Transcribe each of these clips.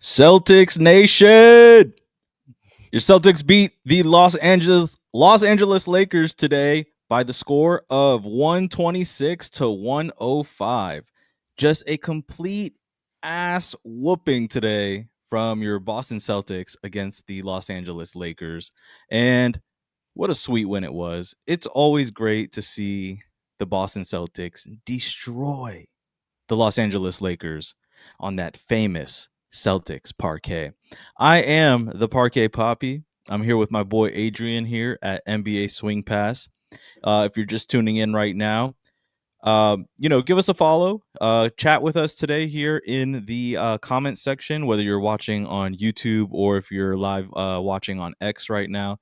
Celtics Nation. Your Celtics beat the Los Angeles Lakers today by the score of 126 to 105. Just a complete ass whooping today from your Boston Celtics against the Los Angeles Lakers. And what a sweet win it was. It's always great to see the Boston Celtics destroy the Los Angeles Lakers on that famous Celtics parquet. I am the Parquet Poppy. I'm here with my boy Adrian here at NBA Swing Pass. If you're just tuning in right now, give us a follow. Chat with us today here in the comment section, whether you're watching on YouTube or if you're live watching on X right now.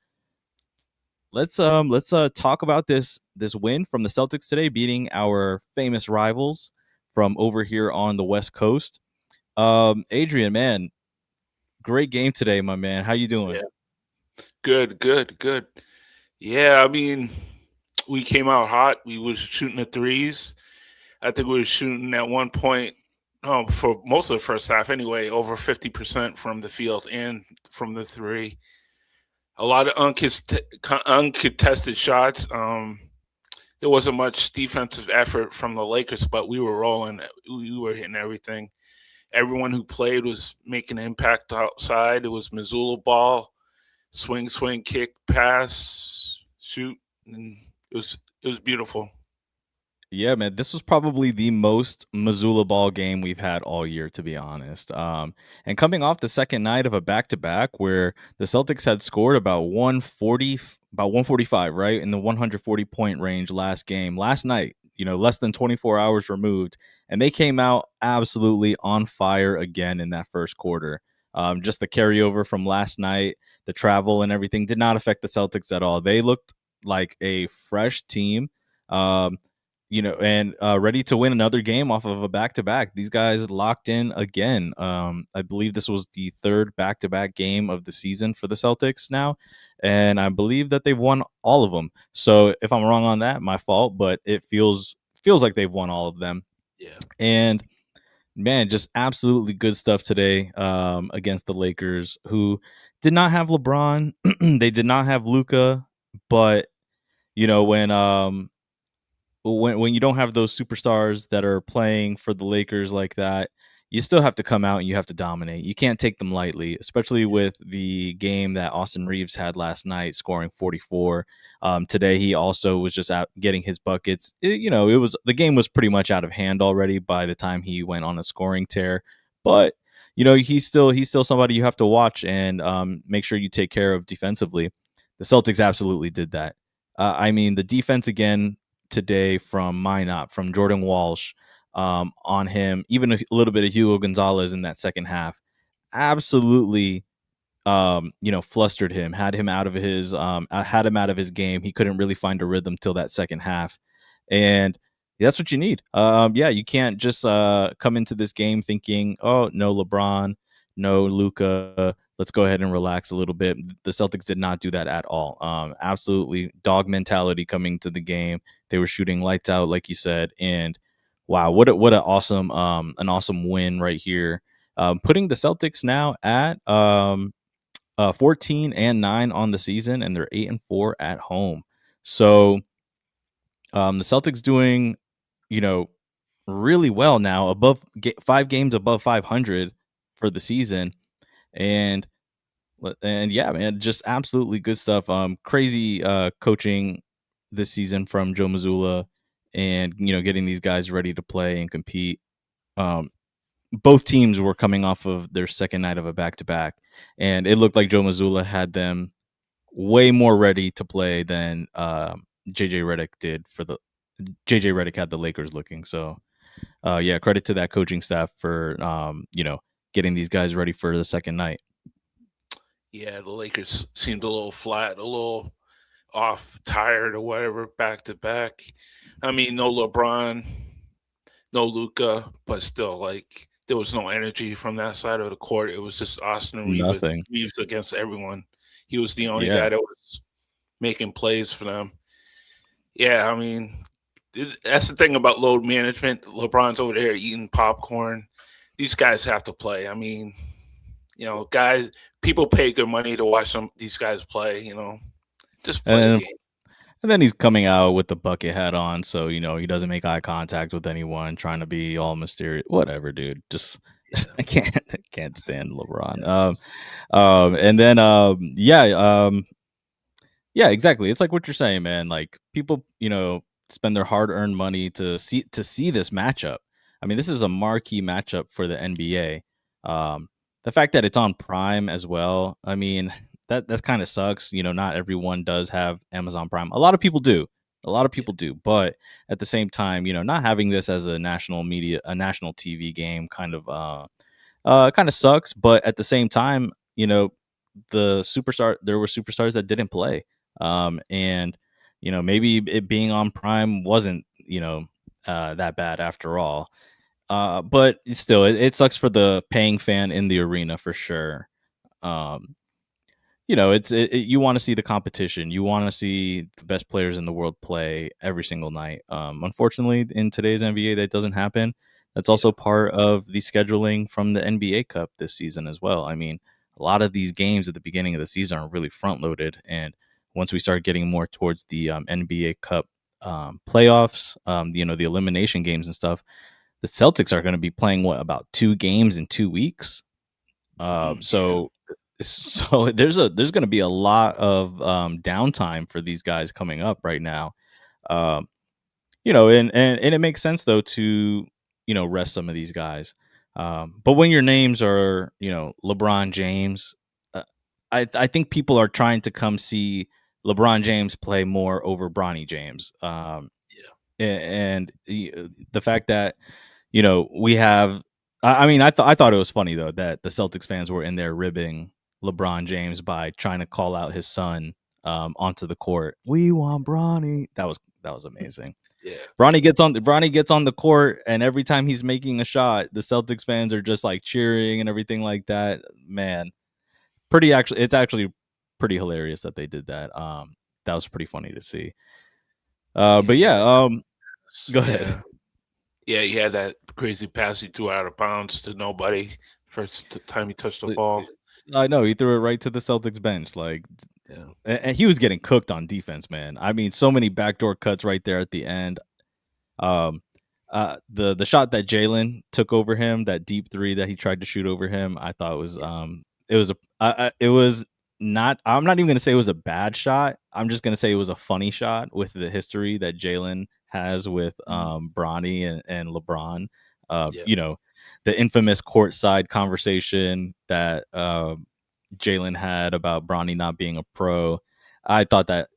Let's talk about this win from the Celtics today, beating our famous rivals from over here on the West Coast. Adrian, man, great game today, my man. How you doing? Yeah. Good. Yeah, I mean, we came out hot. We was shooting the threes. I think we were shooting at one point, for most of the first half anyway, over 50% from the field and from the three. A lot of uncontested shots. There wasn't much defensive effort from the Lakers, but we were rolling. We were hitting everything. Everyone who played was making an impact outside. It was Missoula ball, swing, kick, pass, shoot, and it was beautiful. Yeah, man, this was probably the most Missoula ball game we've had all year, to be honest. And coming off the second night of a back-to-back where the Celtics had scored about 145, right, in the 140-point range last night, less than 24 hours removed, and they came out absolutely on fire again in that first quarter. Just the carryover from last night, the travel and everything did not affect the Celtics at all. They looked like a fresh team. And ready to win another game off of a back to back. These guys locked in again. I believe this was the third back to back game of the season for the Celtics now, and I believe that they've won all of them. So if I'm wrong on that, my fault. But it feels like they've won all of them. Yeah. And man, just absolutely good stuff today against the Lakers, who did not have LeBron. They did not have Luka, but when you don't have those superstars that are playing for the Lakers like that, you still have to come out and you have to dominate. You can't take them lightly, especially with the game that Austin Reeves had last night, scoring 44. Today, he also was just out getting his buckets. The game was pretty much out of hand already by the time he went on a scoring tear. But he's still somebody you have to watch and make sure you take care of defensively. The Celtics absolutely did that. I mean, the defense again today from Minot, from Jordan Walsh, on him, even a little bit of Hugo Gonzalez in that second half, absolutely, flustered him, had him out of his game. He couldn't really find a rhythm till that second half, and that's what you need. Yeah, you can't just come into this game thinking, oh, no LeBron, no Luca. Let's go ahead and relax a little bit. The Celtics did not do that at all. Absolutely dog mentality coming to the game. They were shooting lights out, like you said, and wow, what an awesome win right here. Putting the Celtics now at 14-9 on the season, and they're 8-4 at home. So the Celtics doing, really well now, 5 games above 500 for the season, and yeah, man, just absolutely good stuff. Crazy coaching this season from Joe Mazzulla, and getting these guys ready to play and compete. Um, both teams were coming off of their second night of a back to back, and it looked like Joe Mazzulla had them way more ready to play than JJ Redick did. JJ Redick had the Lakers looking. So yeah, credit to that coaching staff for getting these guys ready for the second night. Yeah, the Lakers seemed a little flat, a little off, tired or whatever, back to back. I mean, no LeBron, no Luca, but still, like there was no energy from that side of the court. It was just Austin Nothing. Reeves against everyone. He was the only Yeah. guy that was making plays for them. Yeah, I mean, that's the thing about load management. LeBron's over there eating popcorn. These guys have to play. I mean, Guys, people pay good money to watch these guys play. Just play the And game. and then he's coming out with the bucket hat on, so he doesn't make eye contact with anyone, trying to be all mysterious. Whatever, dude. Just Yeah. I can't stand LeBron. Yes. And then yeah, exactly. It's like what you're saying, man. Like people, spend their hard-earned money to see this matchup. I mean, this is a marquee matchup for the NBA. The fact that it's on Prime as well. I mean, that kind of sucks. Not everyone does have Amazon Prime. A lot of people do. A lot of Yeah. people do, but at the same time, not having this as a national TV game, kind of sucks. But at the same time, there were superstars that didn't play, and maybe it being on Prime wasn't that bad after all. But still, it sucks for the paying fan in the arena for sure. um you want to see the competition. You want to see the best players in the world play every single night. Unfortunately, in today's NBA, that doesn't happen. That's Yeah. also part of the scheduling from the NBA Cup this season as well. I mean, a lot of these games at the beginning of the season are really front loaded, and once we start getting more towards the NBA Cup playoffs, the elimination games and stuff, the Celtics are going to be playing about 2 games in 2 weeks. Yeah. So there's going to be a lot of downtime for these guys coming up right now. Um, and it makes sense though to rest some of these guys. But when your names are LeBron James, I think people are trying to come see LeBron James play more over Bronny James. Yeah. And the fact that we have. I mean, I thought it was funny though that the Celtics fans were in there ribbing LeBron James by trying to call out his son onto the court. We want Bronny. That was amazing. Yeah. Bronny gets on the court, and every time he's making a shot, the Celtics fans are just like cheering and everything like that. Man, it's actually pretty hilarious that they did that. That was pretty funny to see. Yeah. But He yeah, had go ahead. Yeah. Yeah. He had that crazy pass he threw out of bounds to nobody first time he touched the ball. I know he threw it right to the Celtics bench, like, Yeah. and he was getting cooked on defense, man. I mean, so many backdoor cuts right there at the end. Um, the shot that Jalen took over him, that deep three that he tried to shoot over him, I thought it was not. I'm not even gonna say it was a bad shot. I'm just gonna say it was a funny shot with the history that Jalen has with Mhm. Bronny and LeBron. Yeah. The infamous courtside conversation that Jalen had about Bronny not being a pro. I thought that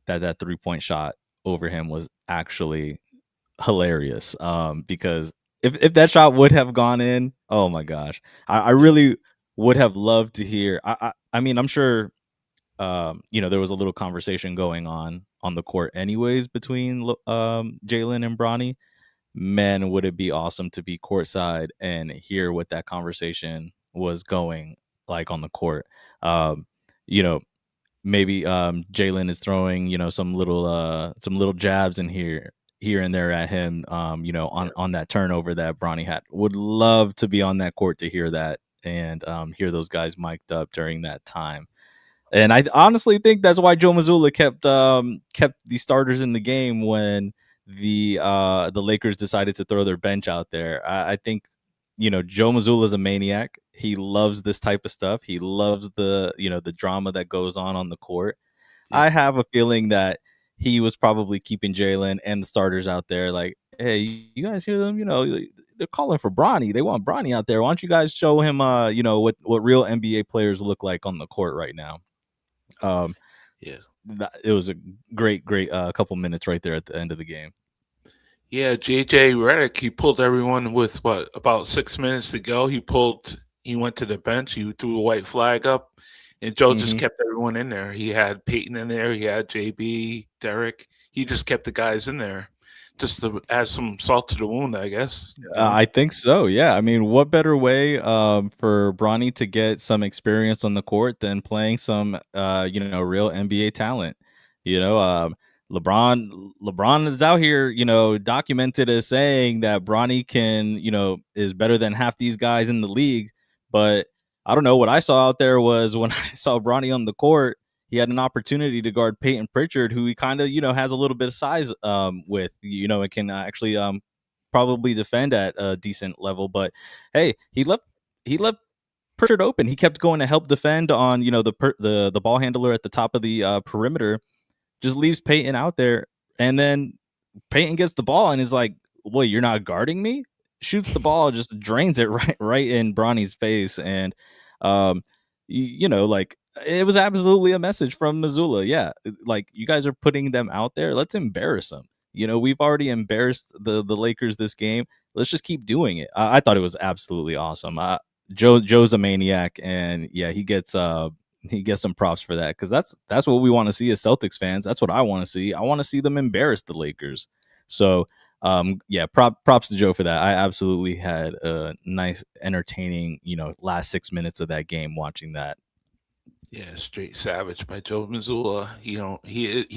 3-point shot over him was actually hilarious. Because if that shot would have gone in, oh my gosh, I Yeah. really would have loved to hear. I mean, I'm sure there was a little conversation going on the court anyways between Jalen and Bronny. Man, would it be awesome to be courtside and hear what that conversation was going like on the court. Um, you know, maybe Jalen is throwing, some little jabs in here and there at him, Yeah. on that turnover that Bronny had. Would love to be on that court to hear that and hear those guys mic'd up during that time. And I honestly think that's why Joe Mazzulla kept the starters in the game when the Lakers decided to throw their bench out there. I think Joe Mazzulla is a maniac. He loves this type of stuff. He loves the drama that goes on the court. Yeah. I have a feeling that he was probably keeping Jalen and the starters out there like, hey, you guys hear them? They're calling for Bronny. They want Bronny out there. Why don't you guys show him what real NBA players look like on the court right now? Um, Yeah. it was a great couple minutes right there at the end of the game. Yeah, JJ Redick, he pulled everyone with what, about 6 minutes to go. He went to the bench, he threw a white flag up, and Joe just hmm kept everyone in there. He had Peyton in there, he had JB, Derek. He just kept the guys in there just to add some salt to the wound, I guess. I think so. Yeah. I mean, what better way for Bronny to get some experience on the court than playing some real NBA talent? You know, LeBron is out here, documented as saying that Bronny is better than half these guys in the league, but I don't know what I saw out there was when I saw Bronny on the court. He had an opportunity to guard Peyton Pritchard, who he kind of has a little bit of size with, and can actually probably defend at a decent level. But hey, he left Pritchard open. He kept going to help defend on the ball handler at the top of the perimeter. Just leaves Peyton out there, and then Peyton gets the ball and is like, "Wait, you're not guarding me?" Shoots the ball, just drains it right in Bronny's face, and um, like it was absolutely a message from Missoula. Yeah, like you guys are putting them out there. Let's embarrass them. We've already embarrassed the Lakers this game. Let's just keep doing it. I thought it was absolutely awesome. Joe's a maniac, and yeah, he gets some props for that because that's what we want to see as Celtics fans. That's what I want to see. I want to see them embarrass the Lakers. So yeah, props to Joe for that. I absolutely had a nice, entertaining, last 6 minutes of that game watching that. Yeah, straight savage by Joe Missoula. He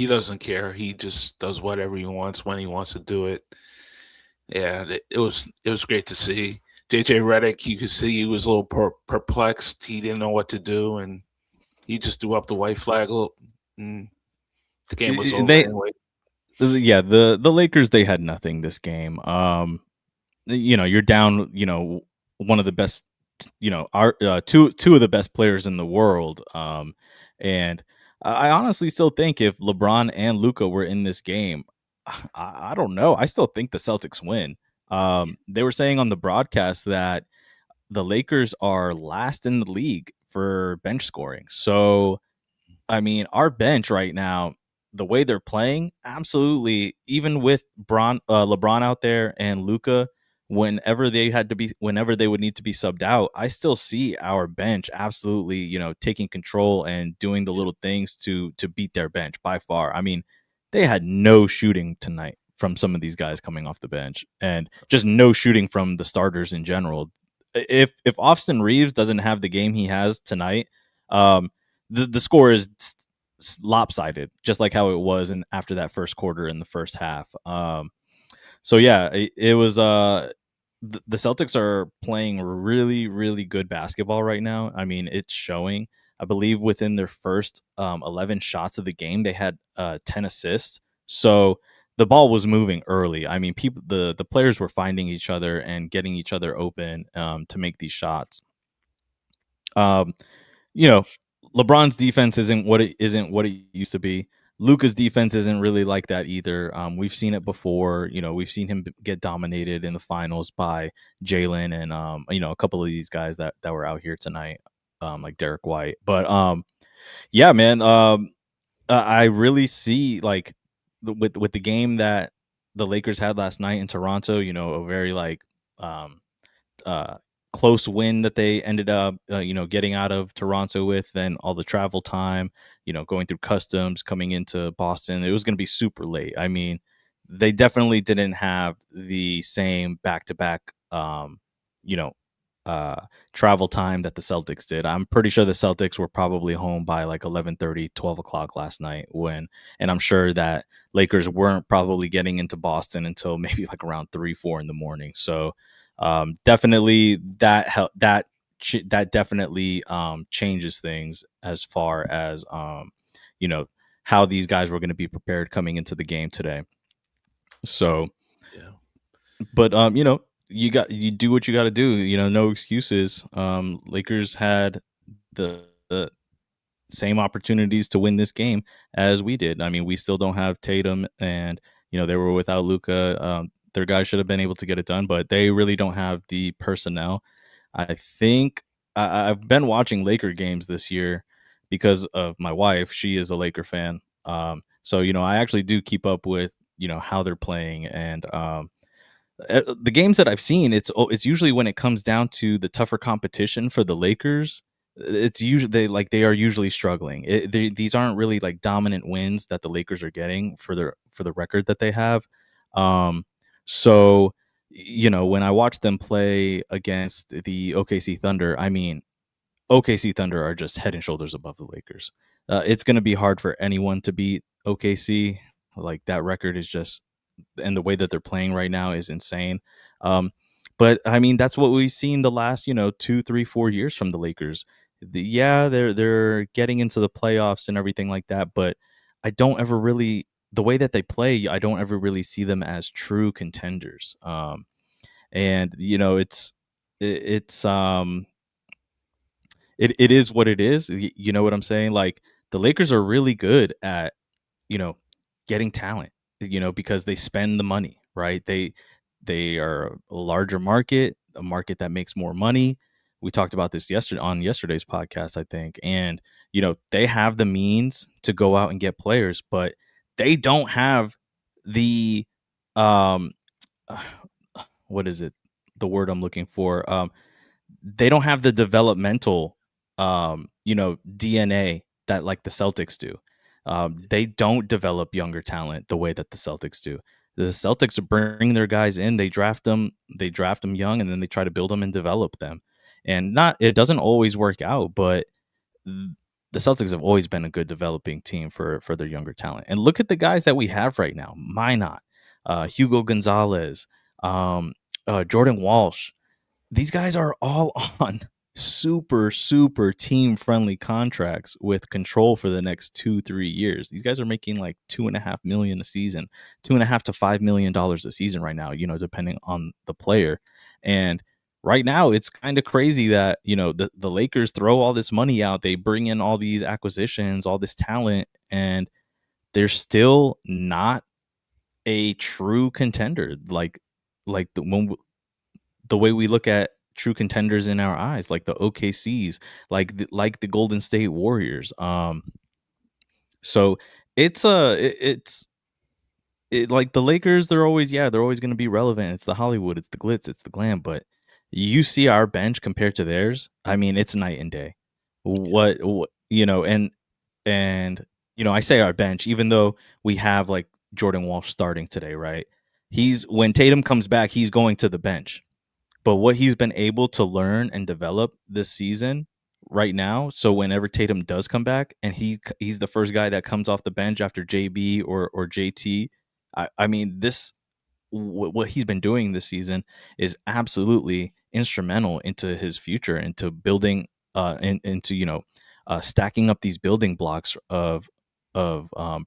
doesn't care. He just does whatever he wants when he wants to do it. Yeah, it was great to see. JJ Redick, you could see he was a little perplexed. He didn't know what to do, and he just threw up the white flag. And the game was over They anyway. yeah, the Lakers, they had nothing this game. You're down, one of the best, our two of the best players in the world. And I honestly still think if LeBron and Luca were in this game, I don't know. I still think the Celtics win. They were saying on the broadcast that the Lakers are last in the league for bench scoring. So I mean, our bench right now, the way they're playing, absolutely. Even with LeBron out there and Luca, whenever they would need to be subbed out, I still see our bench absolutely, taking control and doing the Yeah, little things to beat their bench by far. I mean, they had no shooting tonight from some of these guys coming off the bench, and just no shooting from the starters in general. If Austin Reeves doesn't have the game he has tonight, um, the score is lopsided, just like how it was in after that first quarter in the first half. So yeah, it was. The Celtics are playing really, really good basketball right now. I mean, it's showing. I believe within their first 11 shots of the game, they had 10 assists. So the ball was moving early. I mean, the players were finding each other and getting each other open to make these shots. Um, you know, LeBron's defense isn't what it used to be. Luca's defense isn't really like that either. We've seen it before. We've seen him get dominated in the finals by Jalen and a couple of these guys that were out here tonight, like Derek White. But yeah, man, I really see like with the game that the Lakers had last night in Toronto. A very like um, uh, close win that they ended up, getting out of Toronto with, then all the travel time, going through customs, coming into Boston. It was going to be super late. I mean, they definitely didn't have the same back to back, you know, uh, travel time that the Celtics did. I'm pretty sure the Celtics were probably home by like 11:30, 12 o'clock last night and I'm sure that Lakers weren't probably getting into Boston until maybe like around 3, 4 in the morning. So, definitely that definitely changes things as far as you know how these guys were going to be prepared coming into the game today. So, yeah, but you do what you got to do. No excuses. Lakers had the same opportunities to win this game as we did. I mean, we still don't have Tatum, and they were without Luca. Their guys should have been able to get it done, but they really don't have the personnel. I think I've been watching Laker games this year because of my wife. She is a Laker fan, so I actually do keep up with how they're playing, and the games that I've seen, it's usually when it comes down to the tougher competition for the Lakers. It's usually they are usually struggling. These aren't really like dominant wins that the Lakers are getting for the record that they have. Um, so when I watch them play against the OKC Thunder, I mean OKC Thunder are just head and shoulders above the Lakers. It's going to be hard for anyone to beat OKC. Like that record is just and the way that they're playing right now is insane. Um, But I mean, that's what we've seen the last, 2, 3, 4 years from the Lakers. Yeah, they're getting into the playoffs and everything like that, but I don't ever really the way that they play, I don't ever really see them as true contenders. And it's it is what it is. You know what I'm saying? Like the Lakers are really good at you know, getting talent, because they spend the money, right? They are a larger market, a market that makes more money. We talked about this yesterday on yesterday's podcast, I think. And, they have the means to go out and get players, but they don't have the um what is it? The word I'm looking for. They don't have the developmental DNA that like the Celtics do. They don't develop younger talent the way that the Celtics do. The Celtics bring their guys in, they draft them young, and then they try to build them and develop them. And not it doesn't always work out, but th- the Celtics have always been a good developing team for their younger talent. And look at the guys that we have right now: Minot, Hugo Gonzalez, Jordan Walsh. These guys are all on super, super team friendly contracts with control for the next 2, 3 years. These guys are making like 2.5 million a season, 2.5 to $5 million a season right now, depending on the player. And right now it's kind of crazy that, the Lakers throw all this money out, they bring in all these acquisitions, all this talent, and they're still not a true contender. Like the way we look at true contenders in our eyes, like the OKCs, like the Golden State Warriors. So it's like the Lakers. They're always going to be relevant. It's the Hollywood, it's the glitz, it's the glam. But you see our bench compared to theirs. I mean, it's night and day. What and I say our bench, even though we have like Jordan Walsh starting today, right? He's when Tatum comes back, he's going to the bench, but what he's been able to learn and develop this season right now, so whenever Tatum does come back and he's the first guy that comes off the bench after JB or JT, I mean this what he's been doing this season is absolutely instrumental into his future, into building into stacking up these building blocks of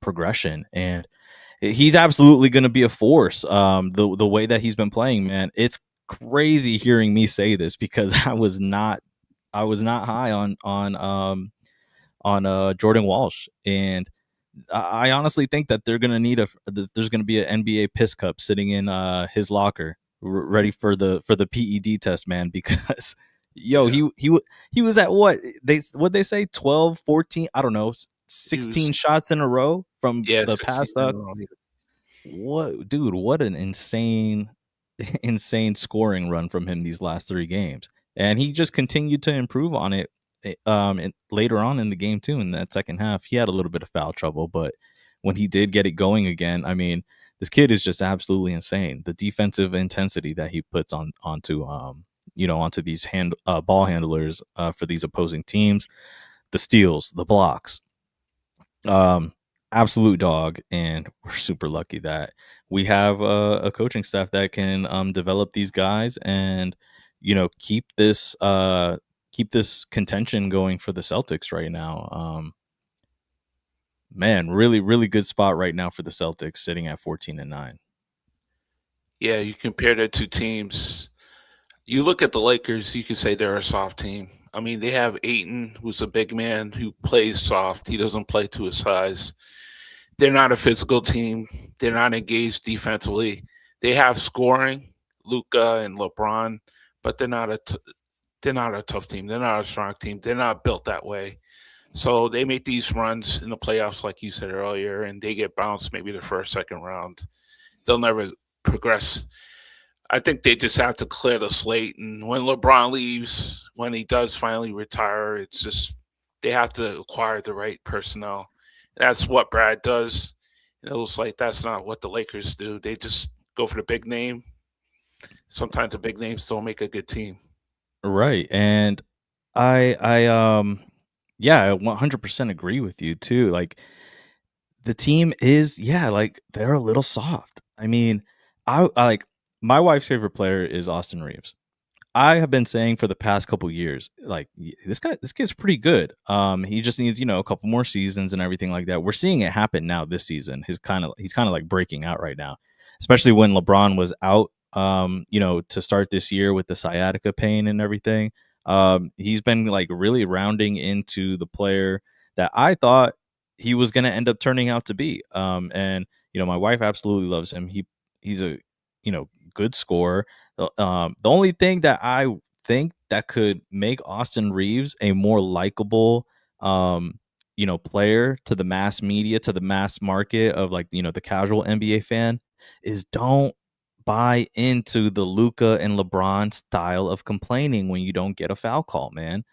progression. And he's absolutely going to be a force. The way that he's been playing, man, it's crazy hearing me say this because I was not high on Jordan Walsh. And I honestly think that they're gonna need that there's gonna be an NBA piss cup sitting in his locker, ready for the PED test, man. Because yo, Yeah, he was at what they say 12, 14, I don't know, he was 16 shots in a row from yeah the 16 past in a row. what dude, what an insane insane scoring run from him these last 3 games. And he just continued to improve on it and later on in the game too. In that second half, he had a little bit of foul trouble, but when he did get it going again, I mean, this kid is just absolutely insane. The defensive intensity that he puts onto these ball handlers for these opposing teams, the steals, the blocks, um, absolute dog. And we're super lucky that we have a coaching staff that can develop these guys and keep this contention going for the Celtics right now. Man, really, really good spot right now for the Celtics, sitting at 14-9. Yeah, you compare the two teams. You look at the Lakers, you can say they're a soft team. I mean, they have Aiton, who's a big man who plays soft. He doesn't play to his size. They're not a physical team. They're not engaged defensively. They have scoring, Luca and LeBron, but they're not a tough team. They're not a strong team. They're not built that way. So they make these runs in the playoffs, like you said earlier, and they get bounced maybe the first, second round. They'll never progress. I think they just have to clear the slate. And when LeBron leaves, when he does finally retire, it's just they have to acquire the right personnel. That's what Brad does. And it looks like that's not what the Lakers do. They just go for the big name. Sometimes the big names don't make a good team. Right. And I yeah, I 100% agree with you too. Like the team is, yeah, like they're a little soft. I mean, I like My wife's favorite player is Austin Reeves. I have been saying for the past couple years, like this kid's pretty good. He just needs, a couple more seasons and everything like that. We're seeing it happen now this season. He's kind of like breaking out right now, especially when LeBron was out. To start this year with the sciatica pain and everything. He's been like really rounding into the player that I thought he was going to end up turning out to be. And my wife absolutely loves him. He's a good scorer. The only thing that I think that could make Austin Reeves a more likable, player to the mass media, to the mass market of like, the casual NBA fan is don't buy into the Luca and LeBron style of complaining when you don't get a foul call, man.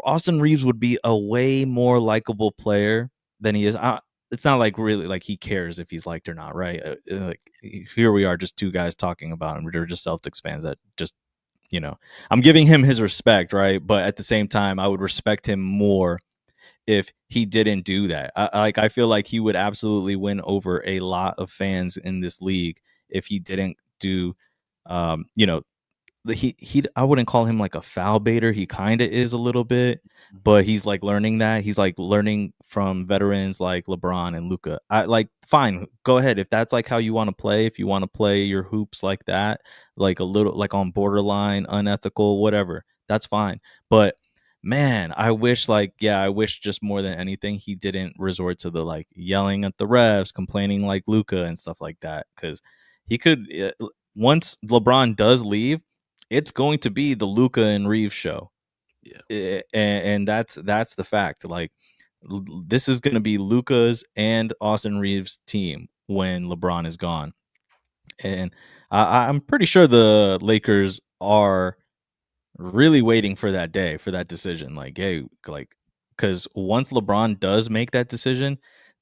Austin Reeves would be a way more likable player than he is. It's not like really like he cares if he's liked or not, right? Like here we are, just two guys talking about him. We're just Celtics fans that just, I'm giving him his respect, right? But at the same time, I would respect him more if he didn't do that. I feel like he would absolutely win over a lot of fans in this league if he didn't do, um, you know, he I wouldn't call him like a foul baiter. He kind of is a little bit, but he's like learning that. He's like learning from veterans like LeBron and Luca. I like fine, go ahead if that's like how you want to play. If you want to play your hoops like that, like a little like on borderline unethical, whatever, that's fine. But man, I wish just more than anything he didn't resort to the like yelling at the refs, complaining like Luca and stuff like that because he could once LeBron does leave, it's going to be the Luca and Reeves show, Yeah. and that's the fact. Like this is going to be Luca's and Austin Reeves' team when LeBron is gone, and I'm pretty sure the Lakers are really waiting for that day, for that decision. Like, hey, like, because once LeBron does make that decision,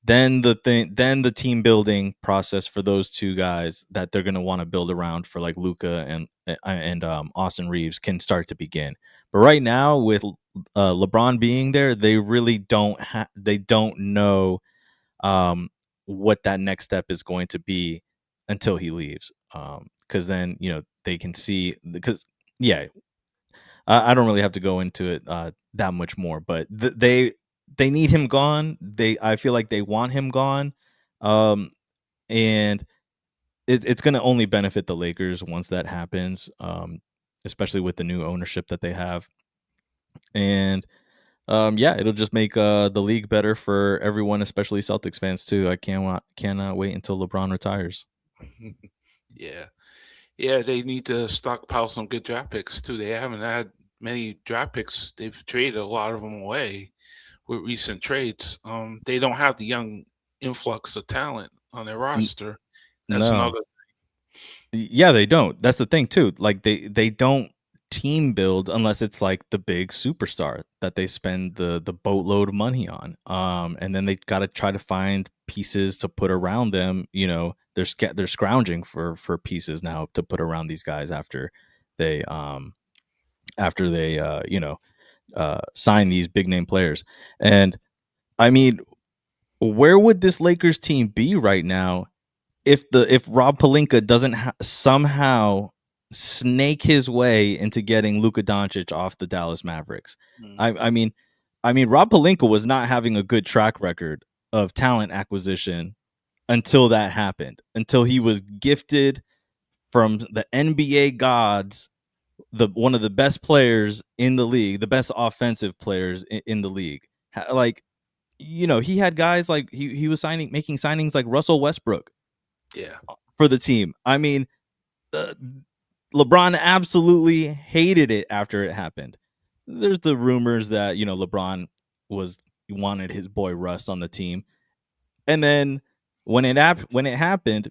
then the team building process for those two guys that they're gonna want to build around for like Luca and Austin Reeves can start to begin. But right now, with LeBron being there, they really they don't know um, what that next step is going to be until he leaves. Because then they can see because yeah, I don't really have to go into it that much more, but they need him gone. I feel like they want him gone, and it's going to only benefit the Lakers once that happens, especially with the new ownership that they have. And yeah, it'll just make the league better for everyone, especially Celtics fans too. I cannot wait until LeBron retires. Yeah. Yeah, they need to stockpile some good draft picks too. They haven't had many draft picks. They've traded a lot of them away with recent trades. They don't have the young influx of talent on their N- roster. That's no, another. yeah, they don't. That's the thing too. Like they don't team build unless it's like the big superstar that they spend the boatload of money on. And then they got to try to find pieces to put around them. They're scrounging for pieces now to put around these guys they after they sign these big name players. And I mean, where would this Lakers team be right now if Rob Pelinka doesn't somehow snake his way into getting Luka Doncic off the Dallas Mavericks? I, Mhm. I mean, Rob Pelinka was not having a good track record of talent acquisition until that happened. Until he was gifted from the NBA gods, the one of the best players in the league, the best offensive players in the league. Like he had guys like he was making signings like Russell Westbrook Yeah. for the team. I mean, uh, LeBron absolutely hated it after it happened. There's the rumors that LeBron was wanted his boy Russ on the team, and then when it happened,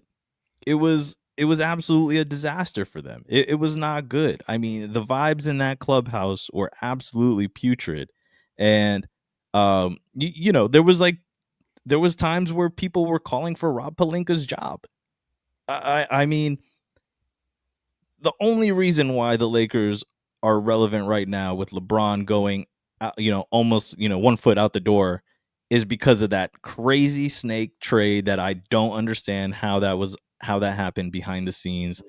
it was absolutely a disaster for them. It was not good. I mean, the vibes in that clubhouse were absolutely putrid, and there was times where people were calling for Rob Palinka's job. I mean, the only reason why the Lakers are relevant right now with LeBron going out, almost, 1 foot out the door is because of that crazy snake trade that I don't understand how that happened behind the scenes.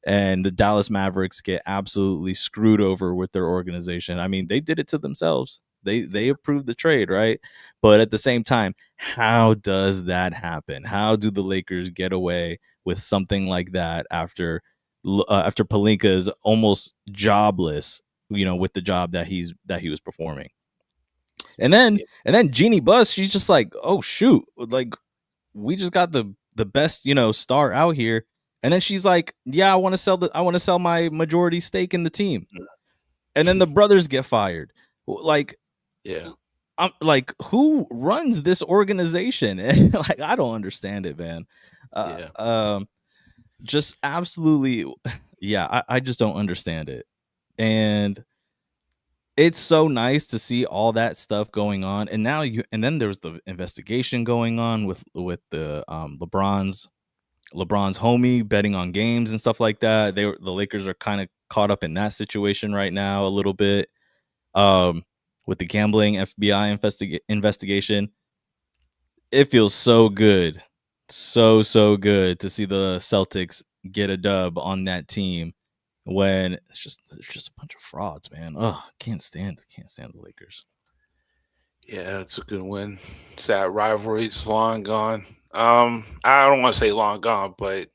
and the Dallas Mavericks get absolutely screwed over with their organization. I mean, they did it to themselves. They approved the trade, right? But at the same time, how does that happen? How do the Lakers get away with something like that after Pelinka is almost jobless, with the job that he was performing? Yeah, And then Jeannie Buss, she's just like, oh shoot, like we just got the best, star out here. And then she's like, yeah, I want to sell my majority stake in the team. And then the brothers get fired. Like, yeah, I'm like, who runs this organization? And like, I don't understand it, man. Uh, yeah, um, just absolutely, yeah, I just don't understand it. And it's so nice to see all that stuff going on. And then there was the investigation going on with the LeBron's homie betting on games and stuff like that. The Lakers are kind of caught up in that situation right now a little bit, um, with the gambling FBI investigation. It feels so good, so good to see the Celtics get a dub on that team when it's just a bunch of frauds, man. Oh, can't stand the Lakers. yeah. It's a good win. It's that rivalry's long gone. I don't want to say long gone, but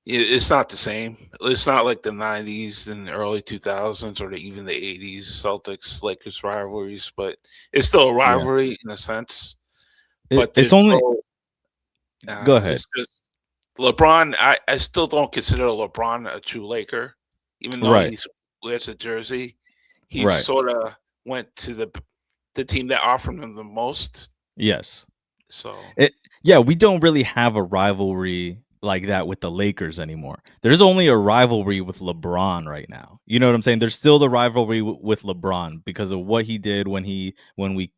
it's not the same. It's not like the '90s and the early 2000s or even the '80s Celtics Lakers rivalries, but it's still a Yeah, rivalry in a sense. it, But it's there's only no, go ahead. it's just LeBron. I still don't consider LeBron a true Laker, even though Right, he's wears a jersey. He right. sort of went to the team that offered him the most. Yes. So It, yeah, we don't really have a rivalry like that with the Lakers anymore. There's only a rivalry with LeBron right now. You know what I'm saying? There's still the rivalry with LeBron because of what he did when we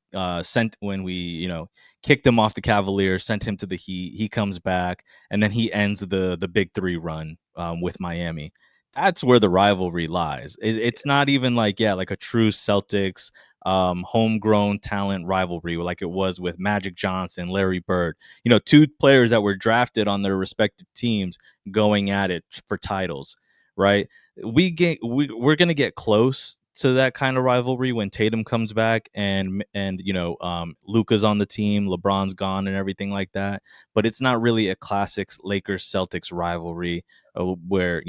kicked him off the Cavaliers, sent him to the Heat. He comes back and then he ends the Big Three run with Miami. That's where the rivalry lies. It's not even like like a true Celtics homegrown talent rivalry like it was with Magic Johnson, Larry Bird. Two players that were drafted on their respective teams going at it for titles, right? We're gonna get close to that kind of rivalry when Tatum comes back and Luka's on the team, LeBron's gone, and everything like that. But it's not really a classic Lakers Celtics rivalry where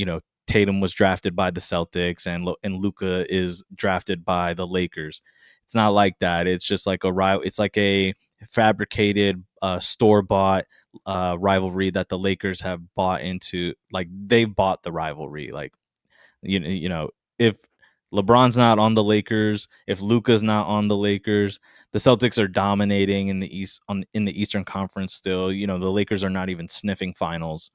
Tatum was drafted by the Celtics and Luka is drafted by the Lakers. It's not like that. It's just like it's like a fabricated store bought rivalry that the Lakers have bought into. Like they've bought the rivalry. Like if LeBron's not on the Lakers, if Luka's not on the Lakers, the Celtics are dominating in the in the Eastern Conference still. The Lakers are not even sniffing finals,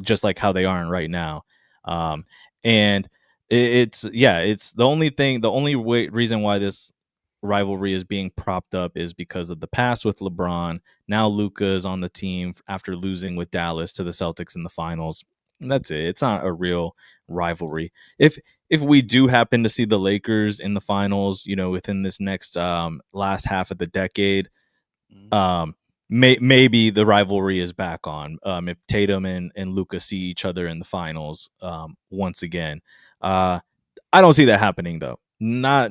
just like how they aren't right now. And it's the only reason why this rivalry is being propped up is because of the past with LeBron. Now Luka is on the team after losing with Dallas to the Celtics in the finals. And that's it. It's not a real rivalry. If we do happen to see the Lakers in the finals, within this next last half of the decade, mm, um, maybe the rivalry is back on. If Tatum and Luka see each other in the finals once again, I don't see that happening though. Not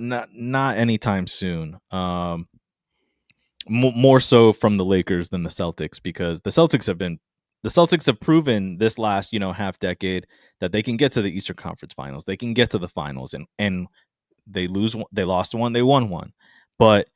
anytime soon. More so from the Lakers than the Celtics because the Celtics have proven this last half decade that they can get to the Eastern Conference Finals. They can get to the finals and they lost one, they won one. But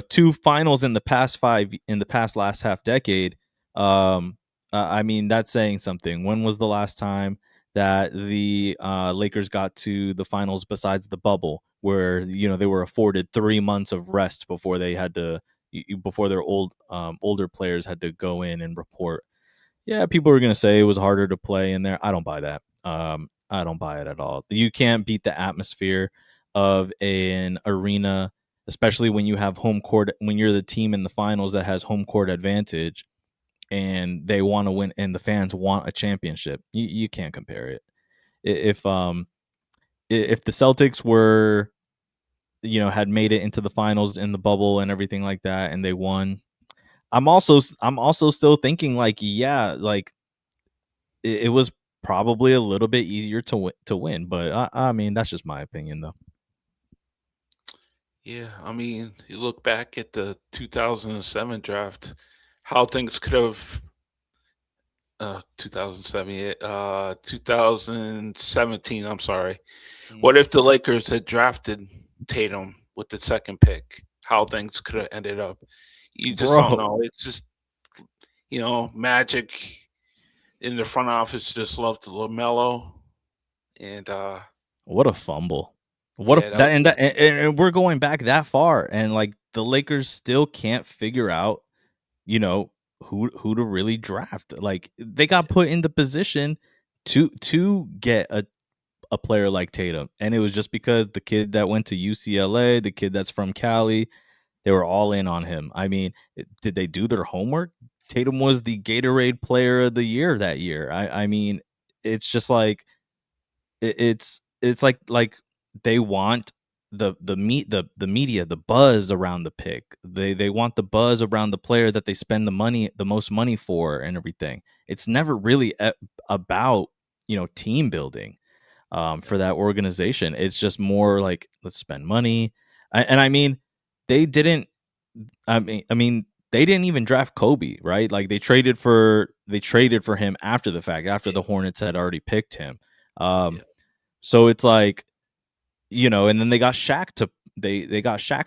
two finals in the past last half decade. I mean that's saying something. When was the last time that the Lakers got to the finals besides the bubble, where they were afforded 3 months of rest before they had to before their older players had to go in and report? Yeah, people are gonna say it was harder to play in there. I don't buy that. I don't buy it at all. You can't beat the atmosphere of an arena, especially when you have home court. When you're the team in the finals that has home court advantage, and they want to win, and the fans want a championship. You can't compare it. If the Celtics were had made it into the finals in the bubble and everything like that, and they won, I'm also still thinking like, yeah, like it was probably a little bit easier to win. But I mean, that's just my opinion, though. Yeah, I mean, you look back at the 2007 draft, how things could have 2007, yeah, 2017, I'm sorry. Mm. What if the Lakers had drafted Tatum with the second pick? How things could have ended up. You just don't Bro, know. It's just, magic in the front office just loved LaMelo. And what a fumble! What if yeah, that that was and a that and we're going back that far, and like the Lakers still can't figure out, you know, who to really draft. Like they got put in the position to get a player like Tatum, and it was just because the kid that went to UCLA, the kid that's from Cali, they were all in on him. I mean, did they do their homework? Tatum was the Gatorade Player of the Year that year. I mean, it's just like it's like they want the media, the buzz around the pick. They want the buzz around the player that they spend the most money for and everything. It's never really about, team building yeah, for that organization. It's just more like, let's spend money. And I mean, they didn't. I mean, they didn't even draft Kobe, right? Like they traded for him after the fact, after yeah, the Hornets had already picked him. Um, yeah, so it's like, and then they got Shaq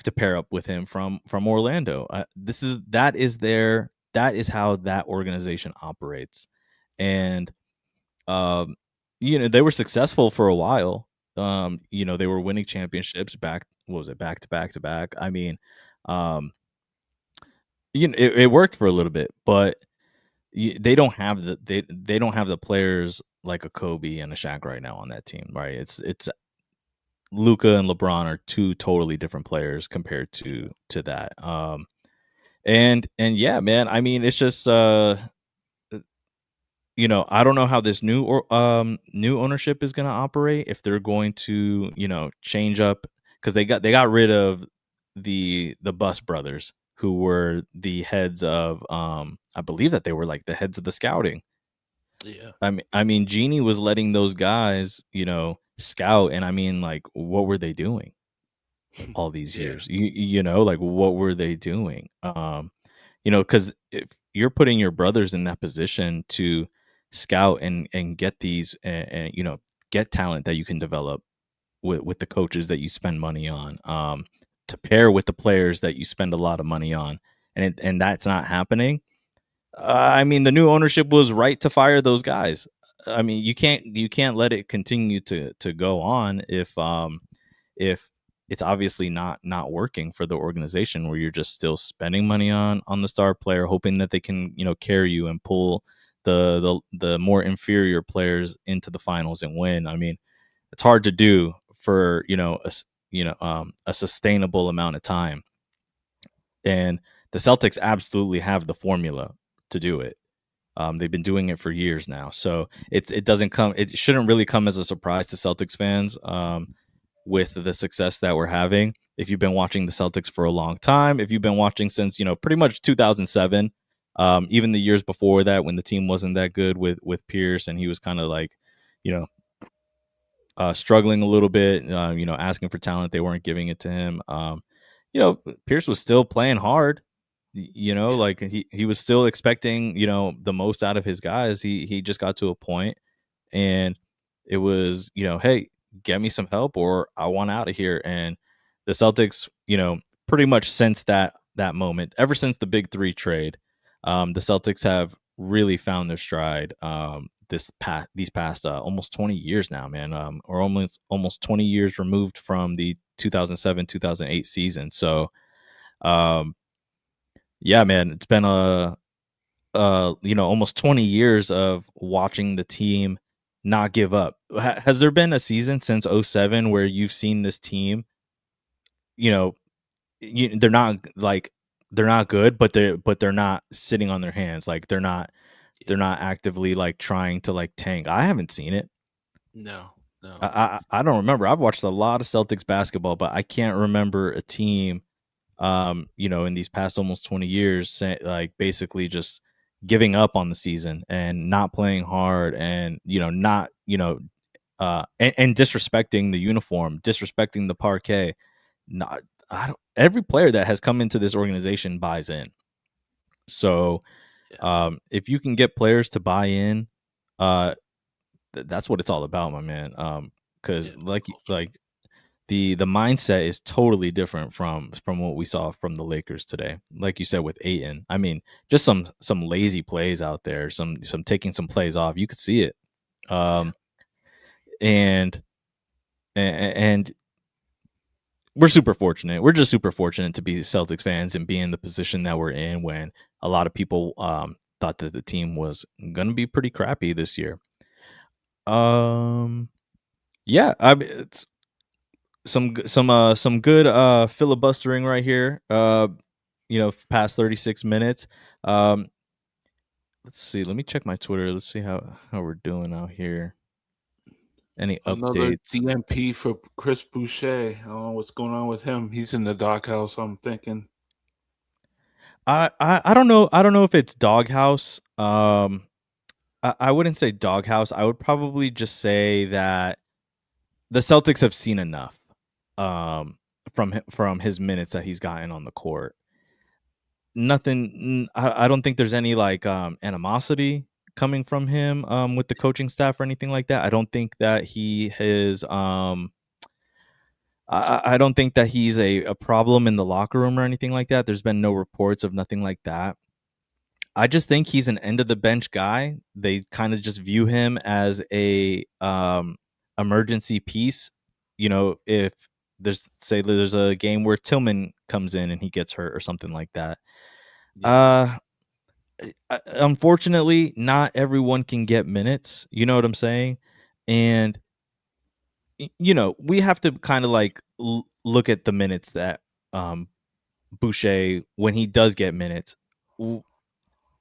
to pair up with him from Orlando. That is how that organization operates, and um, they were successful for a while. They were winning championships back. What was it? Back to back to back. I mean, um, it worked for a little bit, but they don't have they don't have the players like a Kobe and a Shaq right now on that team, right? It's Luca and LeBron are two totally different players compared to that. And yeah, man. I mean, it's just I don't know how this new ownership is going to operate, if they're going to, change up, cuz they got rid of the Bus brothers, who were the heads of I believe that they were like the heads of the scouting. yeah, I mean Genie was letting those guys, scout, and I mean, like, what were they doing all these yeah, years? Like, what were they doing? Because if you're putting your brothers in that position to scout and get these, and get talent that you can develop with the coaches that you spend money on, to pair with the players that you spend a lot of money on, and that's not happening. I mean, the new ownership was right to fire those guys. I mean, you can't let it continue to go on if it's obviously not working for the organization, where you're just still spending money on the star player, hoping that they can, carry you and pull the more inferior players into the finals and win. I mean, it's hard to do for, a sustainable amount of time, and the Celtics absolutely have the formula to do it. They've been doing it for years now, so it shouldn't really come as a surprise to Celtics fans, with the success that we're having. If you've been watching the Celtics for a long time, if you've been watching since, pretty much 2007, even the years before that, when the team wasn't that good with Pierce, and he was kind of like, you know struggling a little bit, asking for talent, they weren't giving it to him. Pierce was still playing hard. yeah, Like he was still expecting, the most out of his guys. He just got to a point, and it was, hey, get me some help or I want out of here. And the Celtics, pretty much since that moment, ever since the Big Three trade, the Celtics have really found their stride. These past almost 20 years now, man, or almost 20 years removed from the 2007-2008 season. So, um, yeah, man, it's been almost 20 years of watching the team not give up. Has there been a season since '07 where you've seen this team, you know, they're not like, they're not good, but they're not sitting on their hands, like they're yeah. not actively like trying to like tank? I haven't seen it. No, no. I don't remember. I've watched a lot of Celtics basketball, but I can't remember a team, in these past almost 20 years, like basically just giving up on the season and not playing hard, and not and disrespecting the uniform, disrespecting the parquet. Not I don't Every player that has come into this organization buys in. So Yeah. if you can get players to buy in, uh, that's what it's all about, my man. Because Yeah. the mindset is totally different from what we saw from the Lakers today. Like you said with Aiton, I mean, just some lazy plays out there, some taking some plays off. You could see it, Yeah. um, and and we're super fortunate. We're just super fortunate to be Celtics fans and be in the position that we're in when a lot of people thought that the team was going to be pretty crappy this year. Um, yeah, I mean, it's some good filibustering right here. Past 36 minutes. Um, let's see. Let me check my Twitter. Let's see how we're doing out here. Any Another updates? DMP for Chris Boucher. I don't know what's going on with him. He's in the doghouse, I'm thinking. I don't know. I don't know if it's doghouse. I wouldn't say doghouse. I would probably just say that the Celtics have seen enough from his minutes that he's gotten on the court. Nothing. I don't think there's any like animosity coming from him with the coaching staff or anything like that. I don't think that he is. I don't think that he's a problem in the locker room or anything like that. There's been no reports of nothing like that. I just think he's an end of the bench guy. They kind of just view him as a emergency piece. If there's a game where Tillman comes in and he gets hurt or something like that. Yeah. Uh Unfortunately, not everyone can get minutes. You know what I'm saying? And we have to kind of like look at the minutes that um Boucher, when he does get minutes.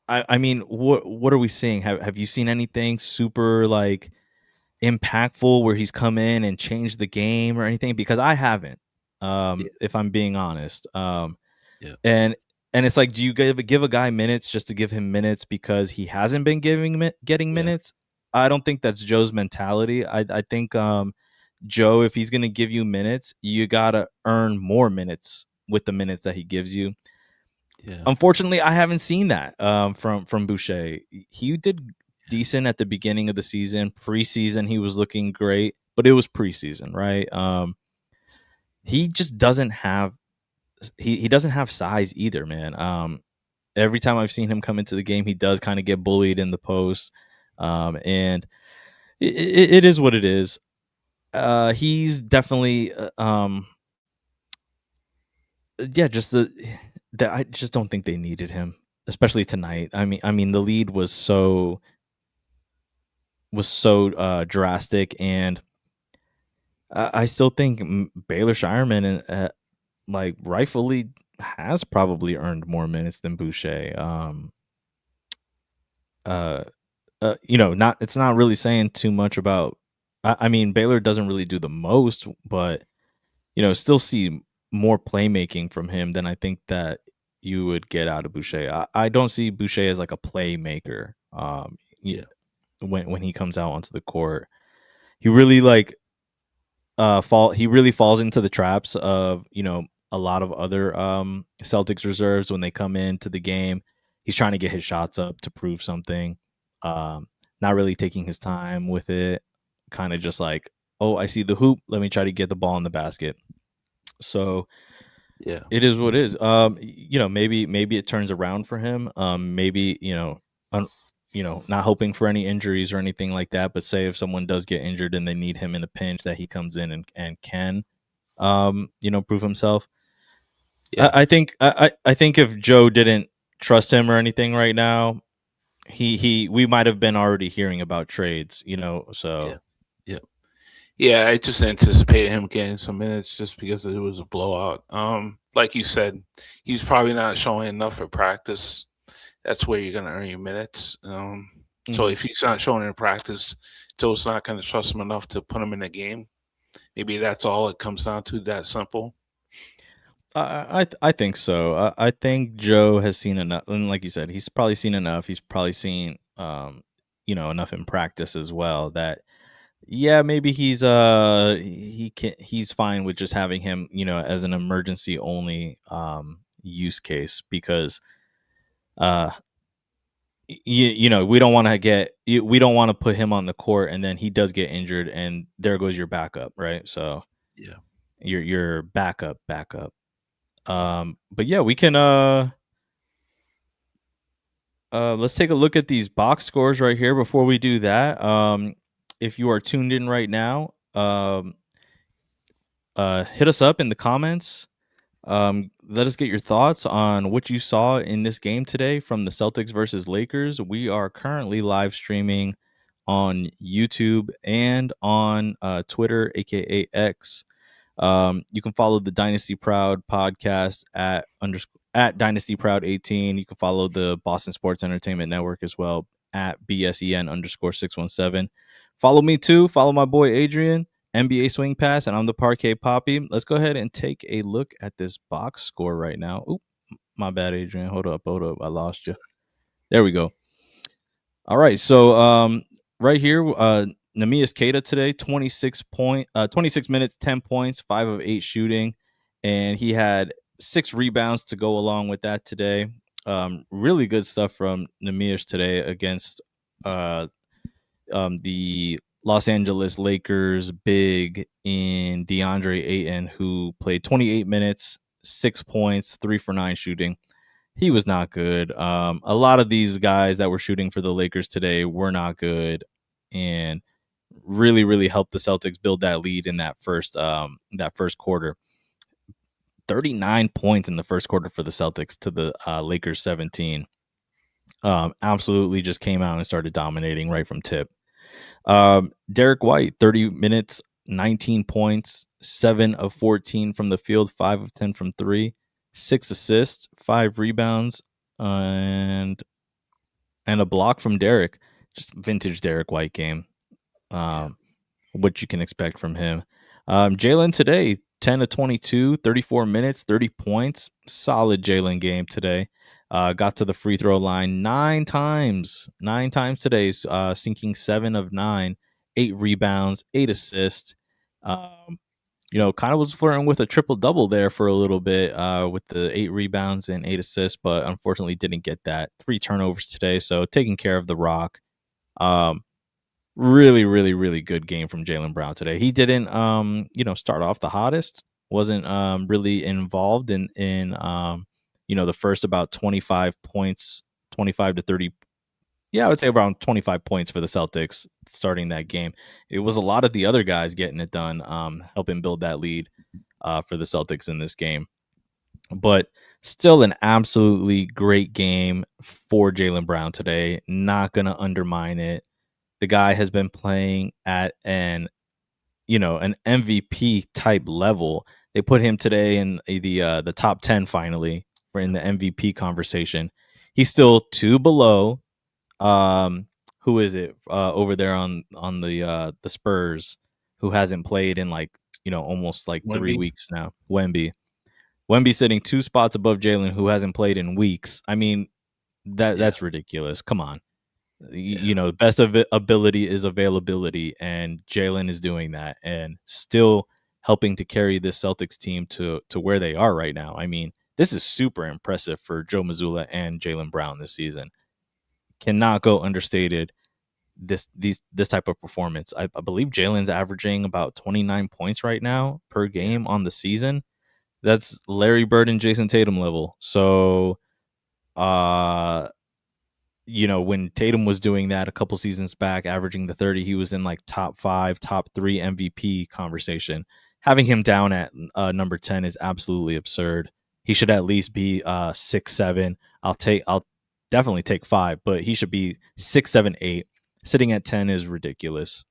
I mean, what are we seeing? Have you seen anything super like impactful where he's come in and changed the game or anything? Because I haven't, Yeah. if I'm being honest. Yeah. And it's like, do you give a guy minutes just to give him minutes because he hasn't been getting Yeah. minutes? I don't think that's Joe's mentality. I think Joe, if he's gonna give you minutes, you gotta earn more minutes with the minutes that he gives you. Yeah. Unfortunately, I haven't seen that from Boucher. He did decent at the beginning of the season. Preseason, he was looking great, but it was preseason, right? He just doesn't have he doesn't have size either, man. Every time I've seen him come into the game, he does kind of get bullied in the post, and it is what it is. He's definitely yeah, just that I just don't think they needed him, especially tonight. I mean, the lead was so drastic, and I still think Baylor Shireman, like rightfully, has probably earned more minutes than Boucher. Uh, not it's not really saying too much about. I mean, Baylor doesn't really do the most, but still see more playmaking from him than I think that you would get out of Boucher. I don't see Boucher as like a playmaker. Yeah. When he comes out onto the court, he really like he really falls into the traps of a lot of other Celtics reserves when they come into the game. He's trying to get his shots up to prove something. Not really taking his time with it. Kind of just like, oh, I see the hoop. Let me try to get the ball in the basket. So Yeah. it is what it is. Maybe it turns around for him. Maybe un, not hoping for any injuries or anything like that. But say if someone does get injured and they need him in a pinch, that he comes in and can, prove himself. Yeah. I think if Joe didn't trust him or anything right now, he we might have been already hearing about trades. Yeah. So Yeah. Yeah, I just anticipated him getting some minutes just because it was a blowout. Like you said, he's probably not showing enough for practice. That's where you're gonna earn your minutes. So mhm. if he's not showing in practice, Joe's not gonna trust him enough to put him in the game. Maybe that's all it comes down to. That simple. I think so. I think Joe has seen enough, and like you said, he's probably seen enough. He's probably seen, enough in practice as well. That yeah, maybe he's fine with just having him, as an emergency only use case because uh we don't want to we don't want to put him on the court and then he does get injured and there goes your backup, right? So Yeah. your backup. But yeah, we can let's take a look at these box scores right here before we do that. If you are tuned in right now, hit us up in the comments. Let us get your thoughts on what you saw in this game today from the Celtics versus Lakers. We are currently live streaming on YouTube and on Twitter, aka X. You can follow the Dynasty Proud podcast at Dynasty Proud 18. You can follow the Boston Sports Entertainment Network as well at BSEN_617. Follow me too. Follow my boy Adrian, NBA Swing Pass, and I'm the Parquet Poppy. Let's go ahead and take a look at this box score right now. Oop, my bad, Adrian. Hold up. I lost you. There we go. All right. So right here, Namias Keita today, 26 minutes, 10 points, 5 of 8 shooting, and he had 6 rebounds to go along with that today. Really good stuff from Namias today against uh the Los Angeles Lakers big in DeAndre Ayton, who played 28 minutes, 6 points, 3 for 9 shooting. He was not good. A lot of these guys that were shooting for the Lakers today were not good, and really, really helped the Celtics build that lead in that first quarter. 39 points in the first quarter for the Celtics to the Lakers 17. Absolutely just came out and started dominating right from tip. Derek White, 30 minutes, 19 points, 7 of 14 from the field, 5 of 10 from 3, 6 assists, 5 rebounds, and a block from Derek. Just vintage Derek White game. Yeah. What you can expect from him. Jalen today, 10 to 22, 34 minutes, 30 points. Solid Jalen game today. Got to the free throw line 9 times today, sinking 7 of 9, 8 rebounds, 8 assists. Kind of was flirting with a triple double there for a little bit with the 8 rebounds and 8 assists, but unfortunately didn't get that. 3 turnovers today, so taking care of the rock. Really, really, really good game from Jaylen Brown today. He didn't, start off the hottest. Wasn't really involved in the first about 25 points, 25 to 30. Yeah, I would say around 25 points for the Celtics starting that game. It was a lot of the other guys getting it done, helping build that lead for the Celtics in this game. But still an absolutely great game for Jaylen Brown today. Not going to undermine it. The guy has been playing at an MVP type level. They put him today in the top 10 finally for in the MVP conversation. He's still 2 below who is it over there on the Spurs who hasn't played in almost like 3 Wemby. weeks now. Wemby sitting 2 spots above Jalen, who hasn't played in weeks. I mean, Yeah. that's ridiculous. Come on. Yeah. Best of ability is availability, and Jalen is doing that, and still helping to carry this Celtics team to where they are right now. I mean, this is super impressive for Joe Mazzulla and Jaylen Brown this season. Cannot go understated. This type of performance. I believe Jalen's averaging about 29 points right now per Yeah. game on the season. That's Larry Bird and Jason Tatum level. So, uh, when Tatum was doing that a couple seasons back, averaging the 30, he was in like top 5, top 3 MVP conversation. Having him down at number 10 is absolutely absurd. He should at least be 6, 7. I'll definitely take 5, but he should be 6, 7, 8. Sitting at 10 is ridiculous.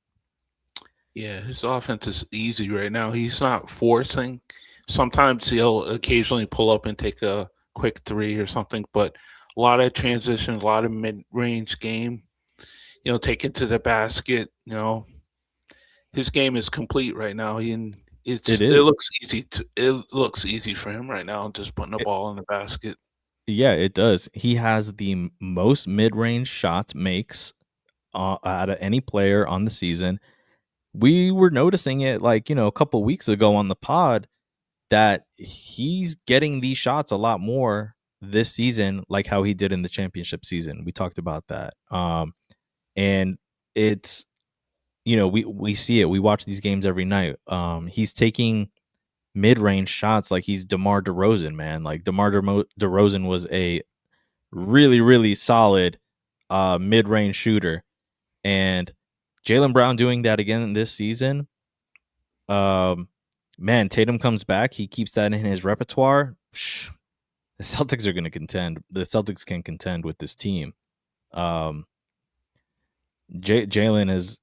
Yeah, his offense is easy right now. He's not forcing. Sometimes he'll occasionally pull up and take a quick three or something, but a lot of transition, a lot of mid-range game. Take it to the basket. His game is complete right now. It It is. looks easy to it looks easy for him right now, just putting the It ball in the basket. Yeah, it does. He has the most mid-range shot makes, out of any player on the season. We were noticing it, like, a couple weeks ago on the pod that he's getting these shots a lot more this season, like how he did in the championship season. We talked about that. And it's, we see it. We watch these games every night. He's taking mid-range shots like he's DeMar DeRozan, man. Like DeRozan was a really, really solid mid-range shooter, and Jaylen Brown doing that again this season. Um, Man, Tatum comes back. He keeps that in his repertoire. The Celtics are going to contend. The Celtics can contend with this team. Um, Jalen is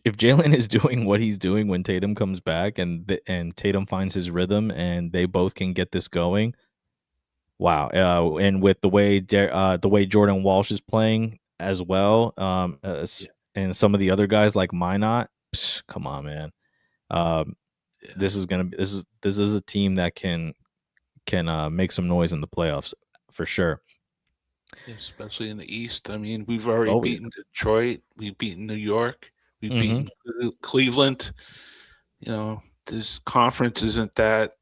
if Jalen is doing what he's doing when Tatum comes back, and Tatum finds his rhythm, and they both can get this going. Wow, and with the way Jordan Walsh is playing as well, Yeah, and some of the other guys like Minot, come on, man. Um, yeah. this is a team that can make some noise in the playoffs for sure. Yeah, especially in the East. I mean, we've already Oh yeah. beaten Detroit, we've beaten New York, we've Hmm. beaten Cleveland. This conference isn't that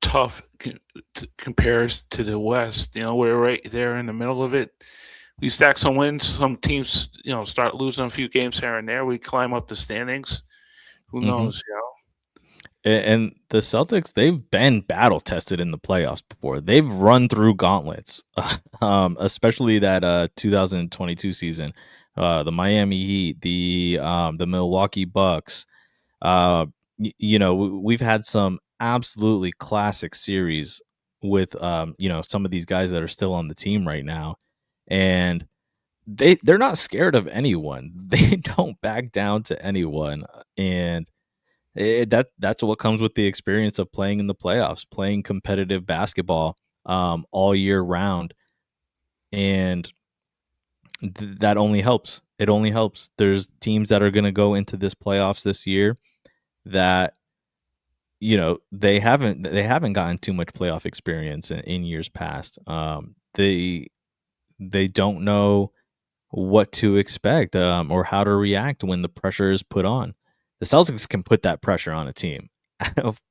tough compares to the West. We're right there in the middle of it. We stack some wins. Some teams, start losing a few games here and there. We climb up the standings. Who Hmm. knows? And the Celtics, they've been battle tested in the playoffs before. They've run through gauntlets, especially that 2022 season. The Miami Heat, the Milwaukee Bucks. We've had some absolutely classic series with some of these guys that are still on the team right now, and they're not scared of anyone. They don't back down to anyone, and that's what comes with the experience of playing in the playoffs, playing competitive basketball all year round, and that only helps. It only helps. There's teams that are going to go into this playoffs this year that they haven't gotten too much playoff experience in years past. They don't know what to expect, or how to react when the pressure is put on. The Celtics can put that pressure on a team.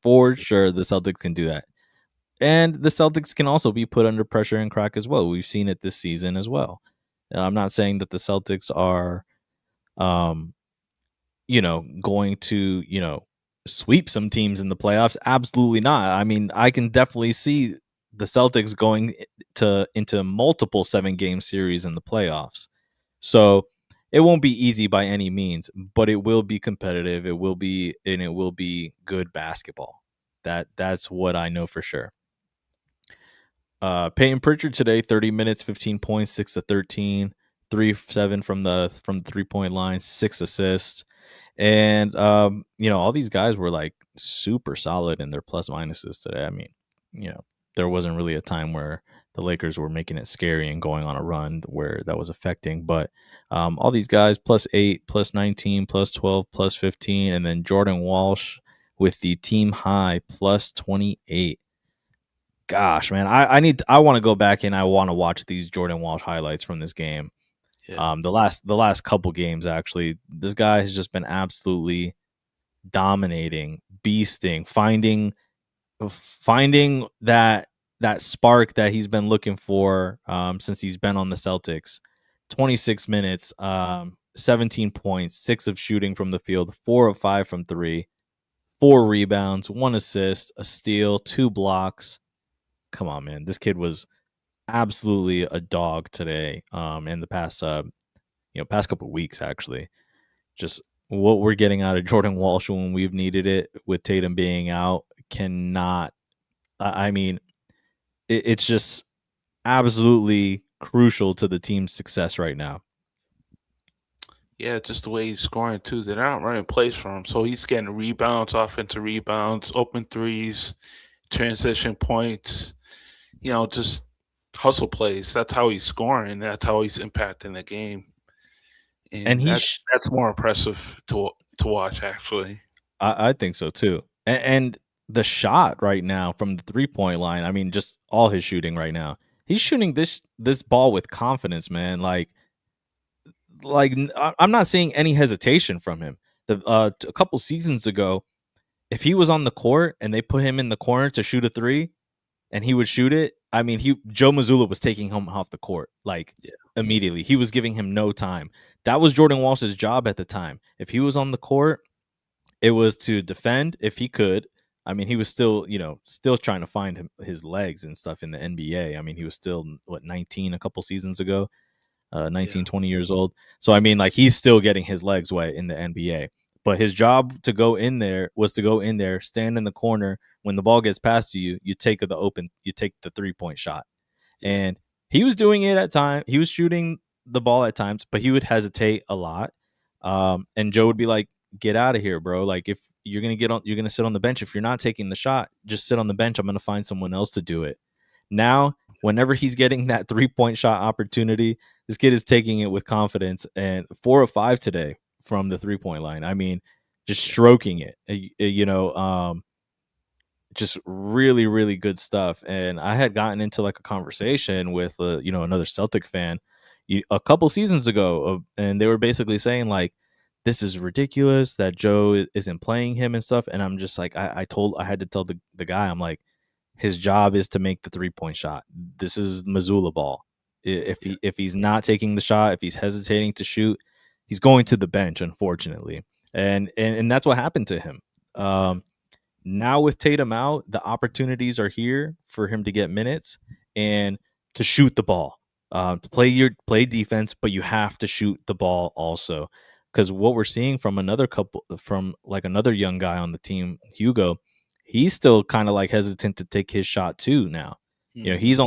For sure, the Celtics can do that. And the Celtics can also be put under pressure and crack as well. We've seen it this season as well. I'm not saying that the Celtics are, um, going to, sweep some teams in the playoffs. Absolutely not. I mean, I can definitely see the Celtics going to into multiple 7-game series in the playoffs. So it won't be easy by any means, but it will be competitive. It will be good basketball. That's what I know for sure. Peyton Pritchard today, 30 minutes, 15 points, 6 to 13, 3-7 from the 3-point line, 6 assists. And all these guys were like super solid in their plus minuses today. I mean, you know, there wasn't really a time where the Lakers were making it scary and going on a run where that was affecting. But all these guys +8, +19, +12, +15, and then Jordan Walsh with the team high +28. Gosh, man, I want to go back and I want to watch these Jordan Walsh highlights from this game. Yeah, The last couple games, actually, this guy has just been absolutely dominating, beasting, finding that spark that he's been looking for, since he's been on the Celtics. 26 minutes, 17 points, 6 of shooting from the field, 4 of 5 from 3, 4 rebounds, 1 assist, a steal, 2 blocks. Come on, man. This kid was absolutely a dog today, in the past couple of weeks, actually. Just what we're getting out of Jordan Walsh when we've needed it, with Tatum being out, cannot. I mean, it's just absolutely crucial to the team's success right now. yeah, just the way he's scoring too. They're not running plays for him, so he's getting rebounds, offensive rebounds, open threes, transition points. Just hustle plays. That's how he's scoring. That's how he's impacting the game, And and he that's more impressive to watch actually. I think so too. And the shot right now from the 3-point line, I mean, just all his shooting right now. He's shooting this ball with confidence, man. I'm not seeing any hesitation from him. A couple seasons ago, if he was on the court and they put him in the corner to shoot a three and he would shoot it, I mean, he Joe Mazzulla was taking him off the court like Yeah, immediately. He was giving him no time. That was Jordan Walsh's job at the time. If he was on the court, it was to defend if he could. I mean, he was still, still trying to find his legs and stuff in the NBA. I mean, he was still 19 a couple seasons ago, yeah, 19, 20 years old. So I mean, like he's still getting his legs wet in the NBA. But his job to go in there was to go in there, stand in the corner. When the ball gets past you, you take the 3-point shot. yeah, And he was doing it at times. He was shooting the ball at times, but he would hesitate a lot. And Joe would be like, "Get out of here, bro! Like if you're gonna sit on the bench. If you're not taking the shot, just sit on the bench. I'm gonna find someone else to do it." Now, whenever he's getting that 3-point shot opportunity, this kid is taking it with confidence. And 4 of 5 today from the 3-point line. I mean, just yeah, stroking it. Just really really good stuff. And I had gotten into like a conversation with another Celtic fan a couple seasons ago and they were basically saying like this is ridiculous that Joe isn't playing him and stuff. And I'm just like I had to tell the guy, I'm like, his job is to make the 3-point shot. This is Missoula ball. yeah, If he's not taking the shot, if he's hesitating to shoot, he's going to the bench, unfortunately. And that's what happened to him. yeah, um Now with Tatum out, the opportunities are here for him to get minutes and to shoot the ball, to play defense, but you have to shoot the ball also. Because what we're seeing from another young guy on the team, Hugo, he's still kind of like hesitant to take his shot too. Now, hmm, he's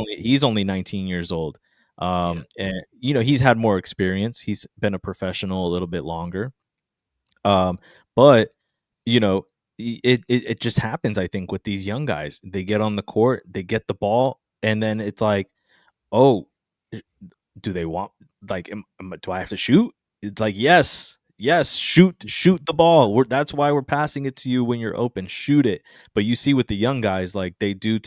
only 19 years old, yeah, and he's had more experience. He's been a professional a little bit longer, but you know, it just happens. I think with these young guys, they get on the court, they get the ball, and then it's like, oh, eh, do they want do I have to shoot? It's like yes, shoot the ball. That's why we're passing it to you when you're open. Shoot it. But you see with the young guys, like they do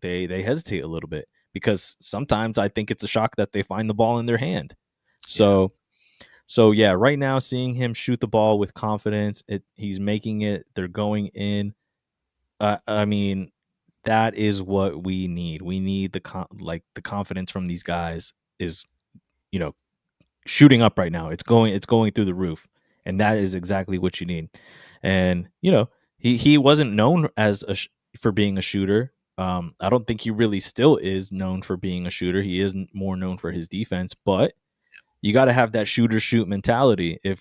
they hesitate a little bit because sometimes I think it's a shock that they find the ball in their hand. yeah, So yeah, right now seeing him shoot the ball with confidence, he's making it. They're going in. I mean, that is what we need. We need the confidence from these guys is you know shooting up right now. It's going through the roof, and that is exactly what you need. And he wasn't known for being a shooter. I don't think he really still is known for being a shooter. He is more known for his defense, but you got to have that shooter shoot mentality if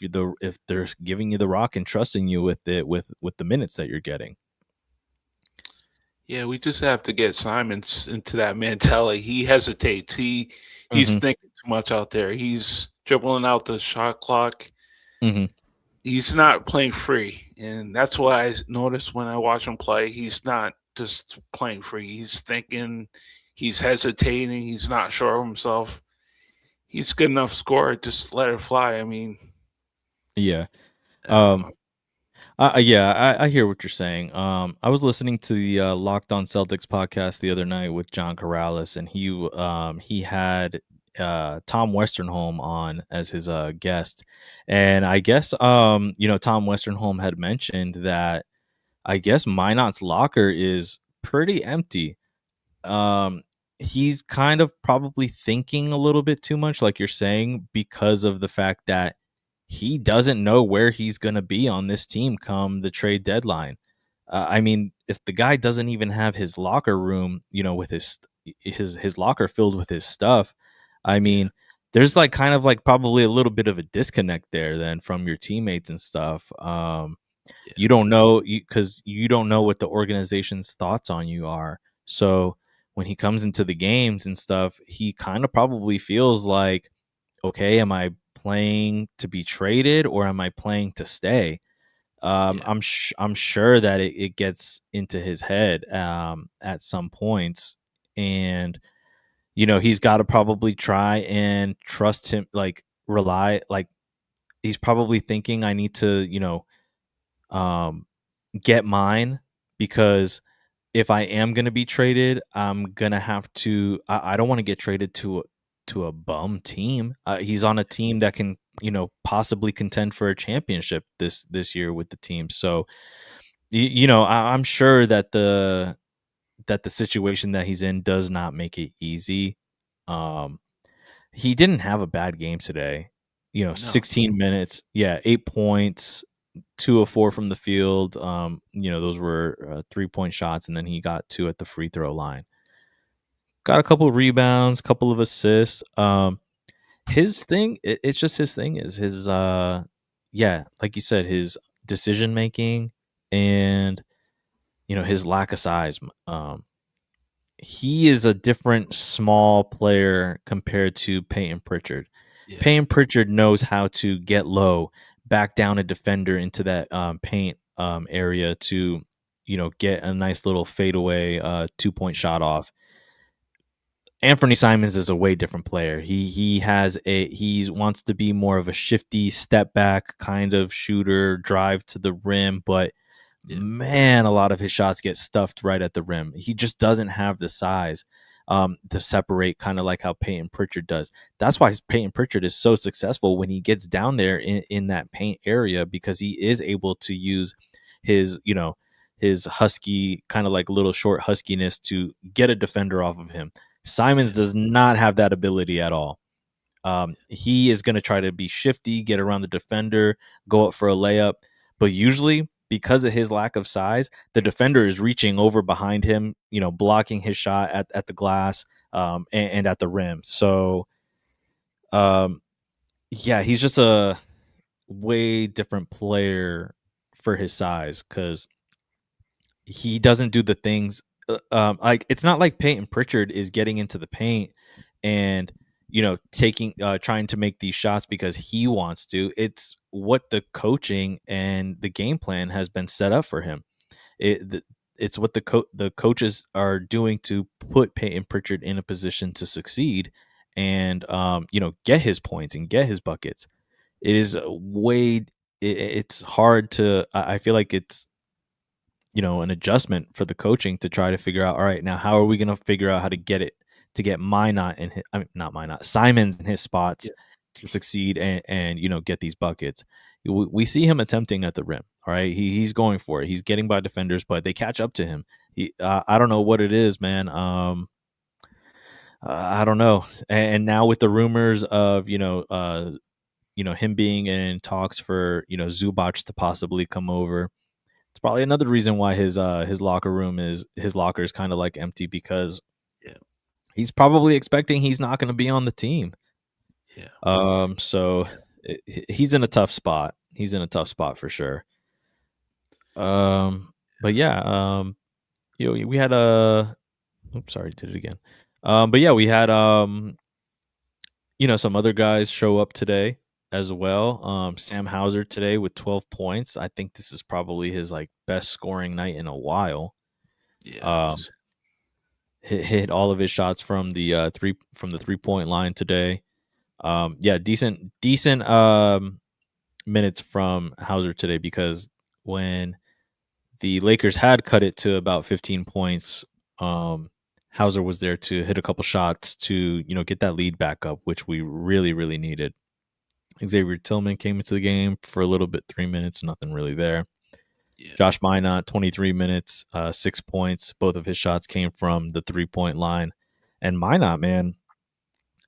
they're giving you the rock and trusting you with it with the minutes that you're getting. yeah. We just have to get Simons into that mentality. He hesitates. He's Hmm. thinking too much out there. He's dribbling out the shot clock. Hmm. He's not playing free, and that's why I noticed when I watch him play, he's not just playing free. He's thinking, he's hesitating, he's not sure of himself. He's good enough scorer, just let it fly. I mean, Yeah. I don't know. Um. Yeah. I hear what you're saying. I was listening to the Locked On Celtics podcast the other night with John Corrales, and he had Tom Westernholm on as his guest, and I guess Tom Westernholm had mentioned that I guess Minot's locker is pretty empty. um he's kind of probably thinking a little bit too much, like you're saying, because of the fact that he doesn't know where he's going to be on this team come the trade deadline. I mean, if the guy doesn't even have his locker room, with his locker filled with his stuff, I Yeah, mean, there's like kind of like probably a little bit of a disconnect there then from your teammates and stuff. yeah, You don't know because you don't know what the organization's thoughts on you are. So when he comes into the games and stuff, he kind of probably feels like, okay, am I playing to be traded or am I playing to stay? yeah, I'm sure that it gets into his head at some points, and he's got to probably try and trust him, like rely, like he's probably thinking I need to um get mine because if I am gonna be traded, I'm gonna have to. I don't want to get traded to a bum team. He's on a team that can, possibly contend for a championship this year with the team. So, I'm sure that the situation that he's in does not make it easy. Um, he didn't have a bad game today. No. 16 minutes, yeah, 8 points, 2 of 4 from the field. Those were 3-point shots, and then he got 2 at the free throw line. Got a couple of rebounds, couple of assists. His thing, it's just his thing is his, yeah, like you said, his decision making and his lack of size. He is a different small player compared to Peyton Pritchard. Yeah. Peyton Pritchard knows how to get low, back down a defender into that paint area to, get a nice little fadeaway 2-point shot off. Anthony Simons is a way different player. He wants to be more of a shifty step back kind of shooter, drive to the rim, but Yeah. man, a lot of his shots get stuffed right at the rim. He just doesn't have the size to separate, kind of like how Peyton Pritchard does. That's why Peyton Pritchard is so successful when he gets down there in that paint area, because he is able to use his, his husky, kind of like little short huskiness to get a defender off of him. Simons Yeah. does not have that ability at all. He is going to try to be shifty, get around the defender, go up for a layup. But usually, because of his lack of size, the defender is reaching over behind him, blocking his shot at the glass and at the rim. So, um, yeah, he's just a way different player for his size, because he doesn't do the things like, it's not like Peyton Pritchard is getting into the paint and taking trying to make these shots because he wants to. It's what the coaching and the game plan has been set up for him. It's what the coaches are doing to put Peyton Pritchard in a position to succeed and get his points and get his buckets. It is it's hard to. I feel like it's an adjustment for the coaching to try to figure out, all right, now how are we going to figure out how to get it to get Minot and I mean, not Minot, Simons in his spots Yeah. to succeed and get these buckets. We see him attempting at the rim. All right, he's going for it. He's getting by defenders, but they catch up to him. I don't know what it is, man. I don't know. And now with the rumors of him being in talks for Zubac to possibly come over, it's probably another reason why his locker is kind of like empty, because Yeah. he's probably expecting he's not going to be on the team. Yeah. So he's in a tough spot. He's in a tough spot for sure. But yeah, we had a. Oops, sorry, did it again. But yeah, we had some other guys show up today as well. Sam Hauser today with 12 points. I think this is probably his like best scoring night in a while. Yeah. Um, hit all of his shots from the 3-point line today. Yeah, decent minutes from Hauser today, because when the Lakers had cut it to about 15 points, Hauser was there to hit a couple shots to get that lead back up, which we really really needed. Xavier Tillman came into the game for a little bit, 3 minutes, nothing really there. Yeah. Josh Minot, 23 minutes, 6 points. Both of his shots came from the 3-point line. And Minot, man,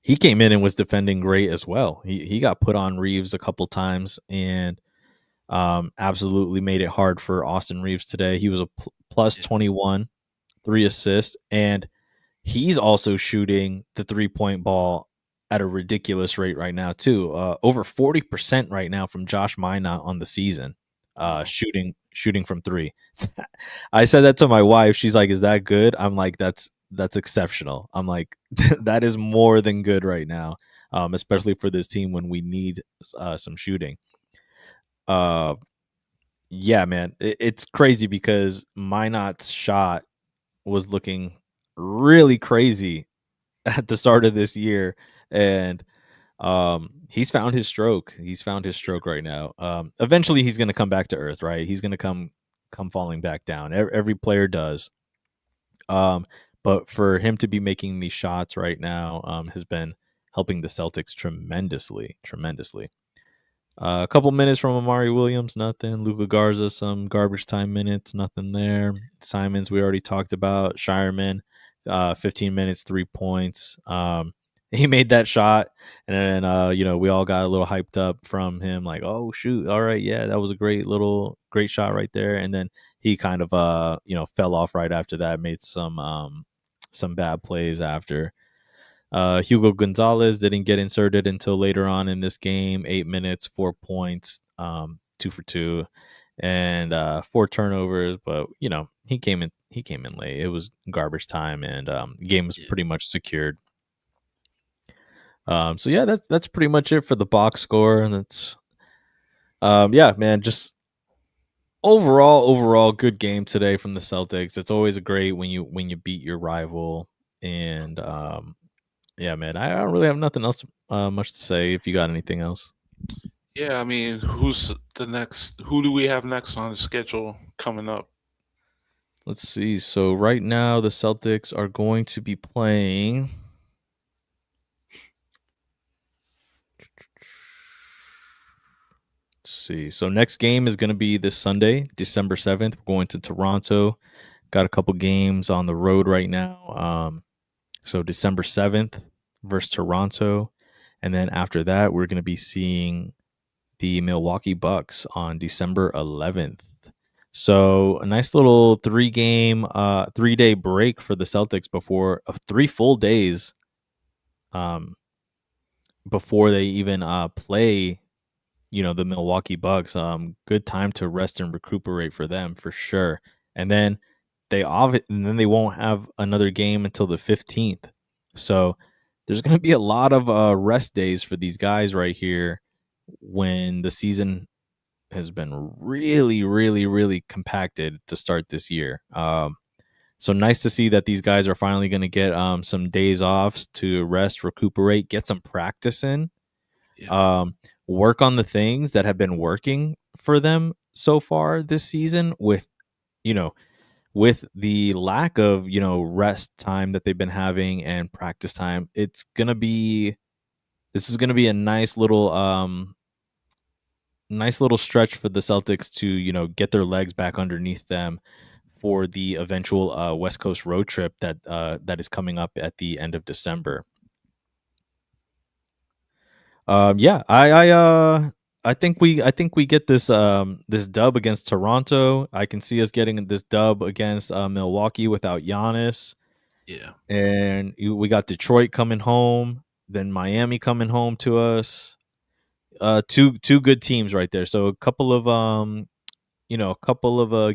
he came in and was defending great as well. He got put on Reeves a couple times and absolutely made it hard for Austin Reeves today. He was a plus Yeah. 21, 3 assists, and he's also shooting the 3-point ball at a ridiculous rate right now too. Over 40% right now from Josh Minot on the season. Wow. Shooting from 3. I said that to my wife. She's like, "Is that good?" I'm like, "That's exceptional." I'm like, "That is more than good right now, especially for this team when we need some shooting." Uh, yeah, man, it's crazy because Minot's shot was looking really crazy at the start of this year, and he's found his stroke. He's found his stroke right now. Eventually he's going to come back to earth, right? He's going to come come falling back down. Every player does. Um, but for him to be making these shots right now has been helping the Celtics tremendously, tremendously. A couple minutes from Amari Williams, nothing. Luka Garza, some garbage time minutes, nothing there. Simons, we already talked about. Shireman, 15 minutes, 3 points. He made that shot, and then we all got a little hyped up from him, like, oh shoot, all right, yeah, that was a great shot right there. And then he kind of fell off right after that, made some bad plays after. Hugo Gonzalez didn't get inserted until later on in this game. 8 minutes, 4 points, 2 for 2, and 4 turnovers. But he came in. He came in late. It was garbage time, and game was Yeah. pretty much secured. So yeah, that's pretty much it for the box score, and that's yeah, man. Just overall, good game today from the Celtics. It's always a great when you beat your rival, and yeah, man. I don't really have nothing else much to say. If you got anything else, Yeah, I mean, who's the next? Who do we have next on the schedule coming up? let's see. So right now, the Celtics are going to be playing. Let's see. So next game is going to be this Sunday, December 7th. We're going to Toronto. Got a couple games on the road right now. So December 7th versus Toronto, and then after that, we're going to be seeing the Milwaukee Bucks on December 11th. So a nice little 3-day break for the Celtics before 3 full days um, before they even play, the Milwaukee Bucks. Good time to rest and recuperate for them for sure. And then they won't have another game until the 15th. So there's going to be a lot of rest days for these guys right here when the season has been really, really, really compacted to start this year. So nice to see that these guys are finally going to get some days off to rest, recuperate, get some practice in, Yeah, um, work on the things that have been working for them so far this season you know, with the lack of, rest time that they've been having and practice time. This is going to be a nice little stretch for the Celtics to, get their legs back underneath them for the eventual West Coast road trip that is coming up at the end of December. Yeah, I think we get this dub against Toronto. I can see us getting this dub against Milwaukee without Giannis, yeah, and we got Detroit coming home, then Miami coming home to us. Two good teams right there. So a couple of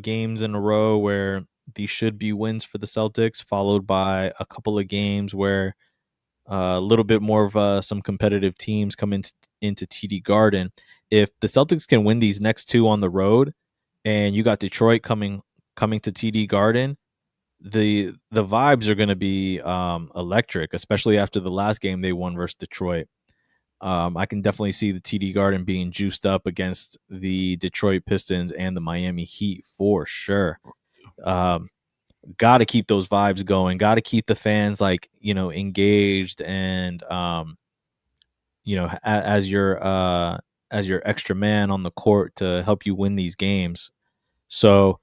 games in a row where these should be wins for the Celtics, followed by a couple of games where a little bit more of some competitive teams come into TD Garden. If the Celtics can win these next two on the road, and you got Detroit coming to TD Garden, the vibes are going to be electric, especially after the last game they won versus Detroit. I can definitely see the TD Garden being juiced up against the Detroit Pistons and the Miami Heat for sure. Um, got to keep those vibes going. Got to keep the fans engaged and as your extra man on the court to help you win these games. So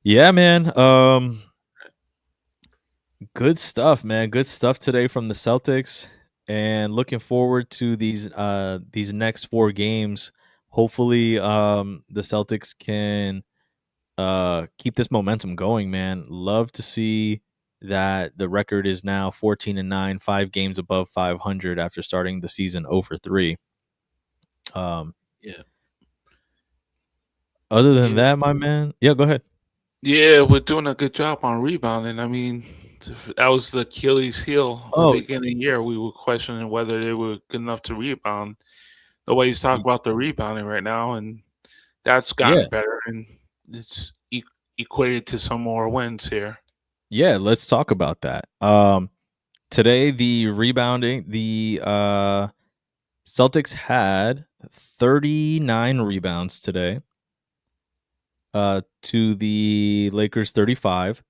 yeah, man. Good stuff, man. Good stuff today from the Celtics, and looking forward to these next 4 games. Hopefully, the Celtics can keep this momentum going, man. Love to see that the record is now 14-9, 5 games above 500 after starting the season 0-3. Um, yeah, other than yeah. that, my man, yeah, go ahead. Yeah, we're doing a good job on rebounding. I mean, that was the Achilles heel at the Oh, beginning of the year. We were questioning whether they were good enough to rebound. Nobody's talking about the rebounding right now, and that's yeah, gotten better, and it's equated to some more wins here. yeah. Let's talk about that. Today, the Celtics had 39 rebounds today. to the Lakers 35.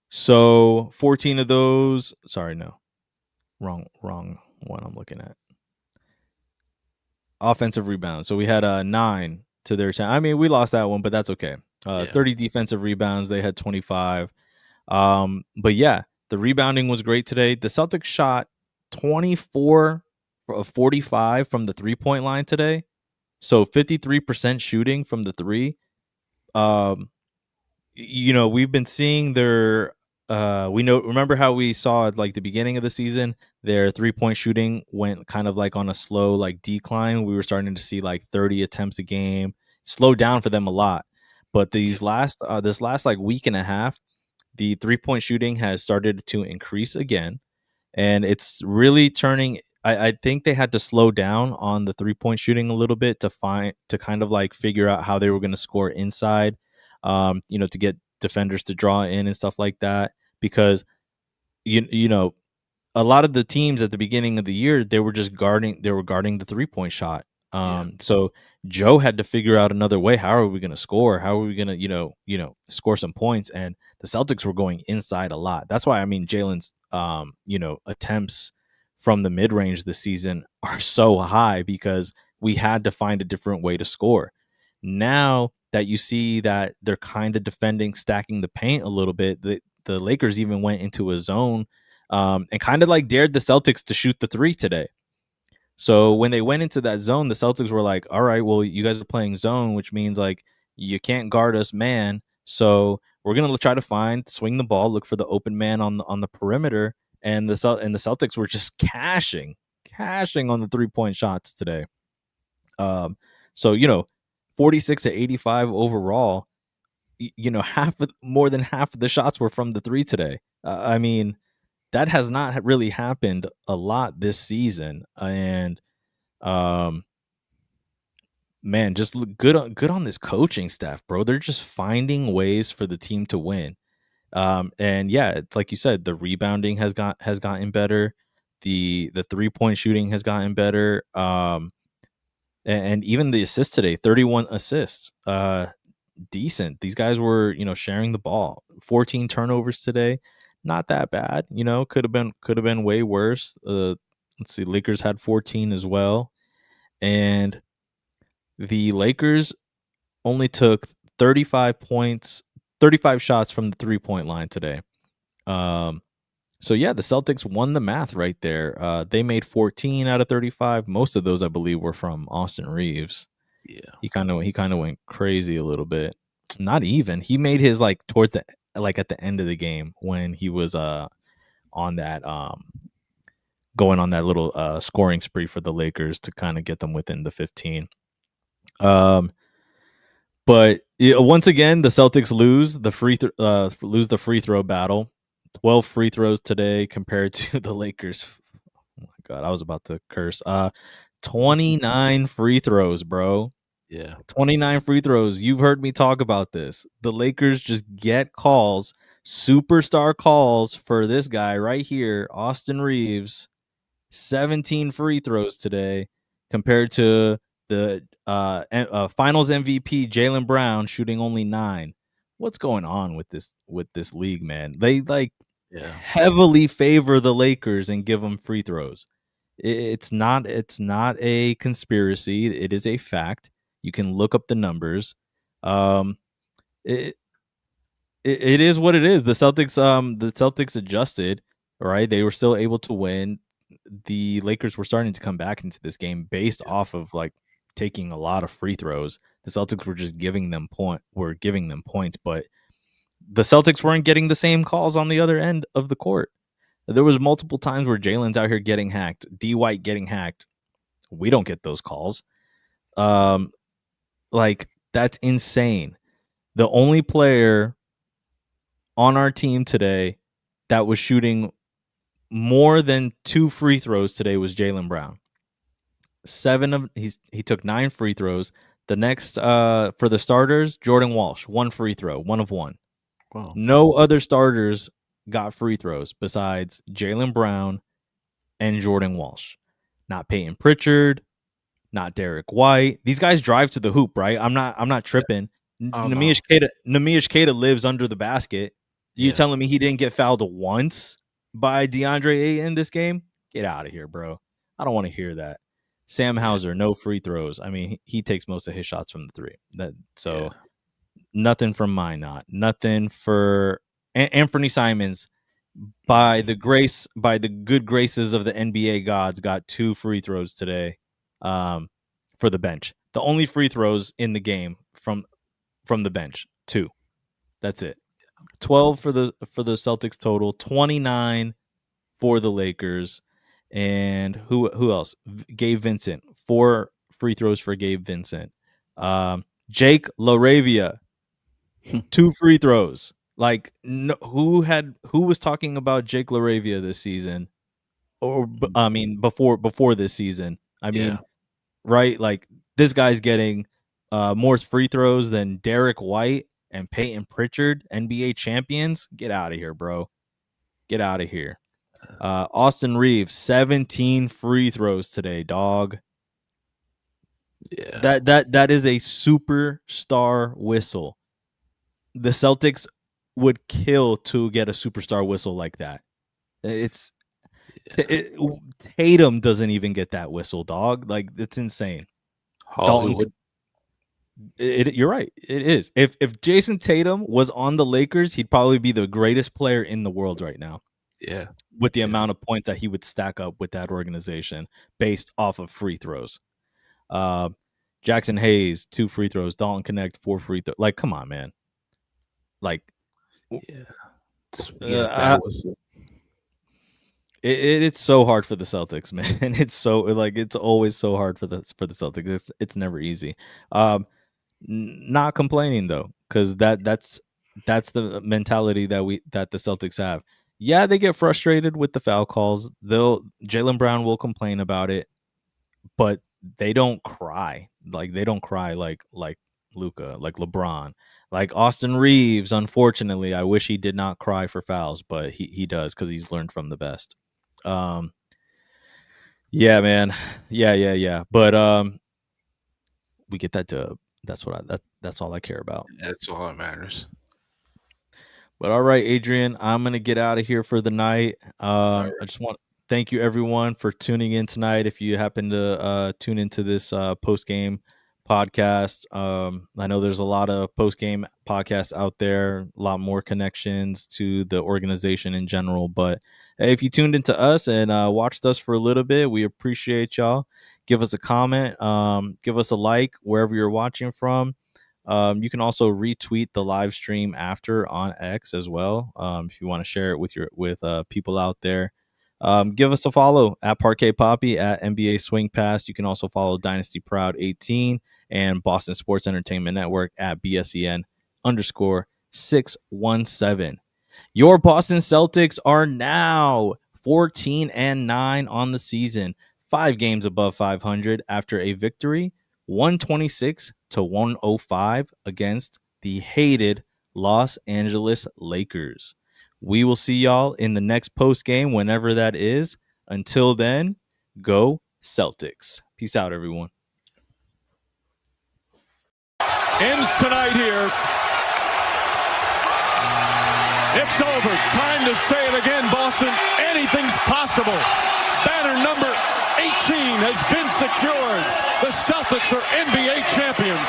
So 14 of those. Sorry, no, wrong one. I'm looking at offensive rebounds. So we had 9 to their 10. I mean, we lost that one, but that's okay. Yeah. 30 defensive rebounds. They had 25. But yeah, the rebounding was great today. The Celtics shot 24 of 45 from the 3-point line today. So 53% shooting from the 3. Um, we've been seeing their remember how we saw at like the beginning of the season, their 3-point shooting went kind of like on a slow like decline. We were starting to see like 30 attempts a game, slowed down for them a lot. But Yeah. this last like week and a half, the 3-point shooting has started to increase again, and it's really turning. I think they had to slow down on the 3-point shooting a little bit to kind of like figure out how they were going to score inside, to get defenders to draw in and stuff like that. Because you know a lot of the teams at the beginning of the year, they were guarding the 3-point shot. Yeah. So Joe had to figure out another way. How are we going to score? How are we going to, score some points? And the Celtics were going inside a lot. That's why, I mean, Jalen's, attempts from the mid range this season are so high because we had to find a different way to score. Now that you see that they're kind of defending, stacking the paint a little bit, the Lakers even went into a zone, and kind of like dared the Celtics to shoot the 3 today. So when they went into that zone, the Celtics were like, all right, well, you guys are playing zone, which means like you can't guard us man. So we're gonna try to swing the ball, look for the open man on the perimeter, and the Celtics were just cashing on the 3-point shots today. Um, so 46 to 85 overall. More than half of the shots were from the 3 today. I mean, that has not really happened a lot this season, and um, man, just good on this coaching staff, bro. They're just finding ways for the team to win. And yeah, it's like you said, the rebounding has gotten better, the 3-point shooting has gotten better, and even the assists today, 31 assists, decent. These guys were sharing the ball. 14 turnovers today, not that bad. Could have been way worse. Let's see, Lakers had 14 as well, and the Lakers only took 35 points, 35 shots from the 3-point line today. So yeah, the Celtics won the math right there. They made 14 out of 35. Most of those, I believe, were from Austin Reeves. Yeah. He kind of went crazy a little bit. Not even. He made his like towards the like at the end of the game when he was on that going on that little scoring spree for the Lakers to kind of get them within the 15. Um but once again, the Celtics lose the free throw battle. 12 free throws today compared to the Lakers. Oh my god, I was about to curse. 29 free throws, bro. Yeah. 29 free throws. You've heard me talk about this. The Lakers just get calls, superstar calls for this guy right here, Austin Reeves. 17 free throws today compared to the Finals MVP Jaylen Brown shooting only 9. What's going on with this league, man? They like Yeah. heavily favor the Lakers and give them free throws. It's not a conspiracy. It is a fact. You can look up the numbers. Um, it, it is what it is. The Celtics adjusted, right? They were still able to win. The Lakers were starting to come back into this game based off of like taking a lot of free throws. The Celtics were just giving them points, but the Celtics weren't getting the same calls on the other end of the court. There was multiple times where Jalen's out here getting hacked, D White getting hacked. We don't get those calls. Um, like that's insane. The only player on our team today that was shooting more than 2 free throws today was Jaylen Brown. He took 9 free throws. The next for the starters, Jordan Walsh, 1 free throw, 1 of 1. Wow. No other starters got free throws besides Jaylen Brown and Jordan Walsh. Not Peyton Pritchard, not Derek White. These guys drive to the hoop, right? I'm not tripping. I don't know. Namish Keita lives under the basket. You Yeah. telling me he didn't get fouled once by DeAndre Ayton in this game? Get out of here, bro. I don't want to hear that. Sam Yeah. Hauser, no free throws. I mean, he takes most of his shots from the three. Yeah. Nothing from Minot. Nothing for Anthony Simons. By the good graces of the NBA gods, got 2 free throws today, for the bench. The only free throws in the game from the bench, 2. That's it. 12 for the Celtics total, 29 for the Lakers, and who else? Gabe Vincent, 4 free throws for Gabe Vincent. Jake LaRavia, 2 free throws. Like, no, who was talking about Jake LaRavia this season? Or I mean, before this season. I mean, Yeah. right? Like, this guy's getting more free throws than Derek White and Peyton Pritchard, NBA champions. Get out of here, bro. Get out of here. Austin Reeves, 17 free throws today, dog. Yeah. That is a superstar whistle. The Celtics would kill to get a superstar whistle like that. Tatum doesn't even get that whistle, dog. Like, it's insane. Hollywood. You're right. It is. If Jason Tatum was on the Lakers, he'd probably be the greatest player in the world right now. Yeah. With the amount of points that he would stack up with that organization based off of free throws. Jackson Hayes, 2 free throws. Dalton Connect, 4 free throws. Like, come on, man. Like, that was it's so hard for the Celtics, man. It's so, like, it's always so hard for the Celtics. It's never easy. Not complaining though, because that's the mentality that the Celtics have. Yeah, they get frustrated with the foul calls. Jaylen Brown will complain about it, but they don't cry. Like, they don't cry like Luka, like LeBron, like Austin Reeves. Unfortunately, I wish he did not cry for fouls, but he does, because he's learned from the best. Yeah, man. Yeah. But we get that dub. That's all I care about. That's all that matters. But all right, Adrian, I'm gonna get out of here for the night. I just want to thank you everyone for tuning in tonight. If you happen to tune into this post game podcast, I know there's a lot of post game podcasts out there, a lot more connections to the organization in general. But hey, if you tuned into us and watched us for a little bit, we appreciate y'all. Give us a comment, give us a like wherever you're watching from. You can also retweet the live stream after on X as well, if you want to share it with people out there. Give us a follow at Parquet Poppy, at NBA Swing Pass. You can also follow Dynasty Proud 18 and Boston Sports Entertainment Network at BSEN_617. Your Boston Celtics are now 14-9 on the season, 5 games above 500 after a victory, 126-105 against the hated Los Angeles Lakers. We will see y'all in the next post game, whenever that is. Until then, go Celtics. Peace out, everyone. Ends tonight here. It's over. Time to say it again, Boston. Anything's possible. Banner number 18 has been secured. The Celtics are NBA champions.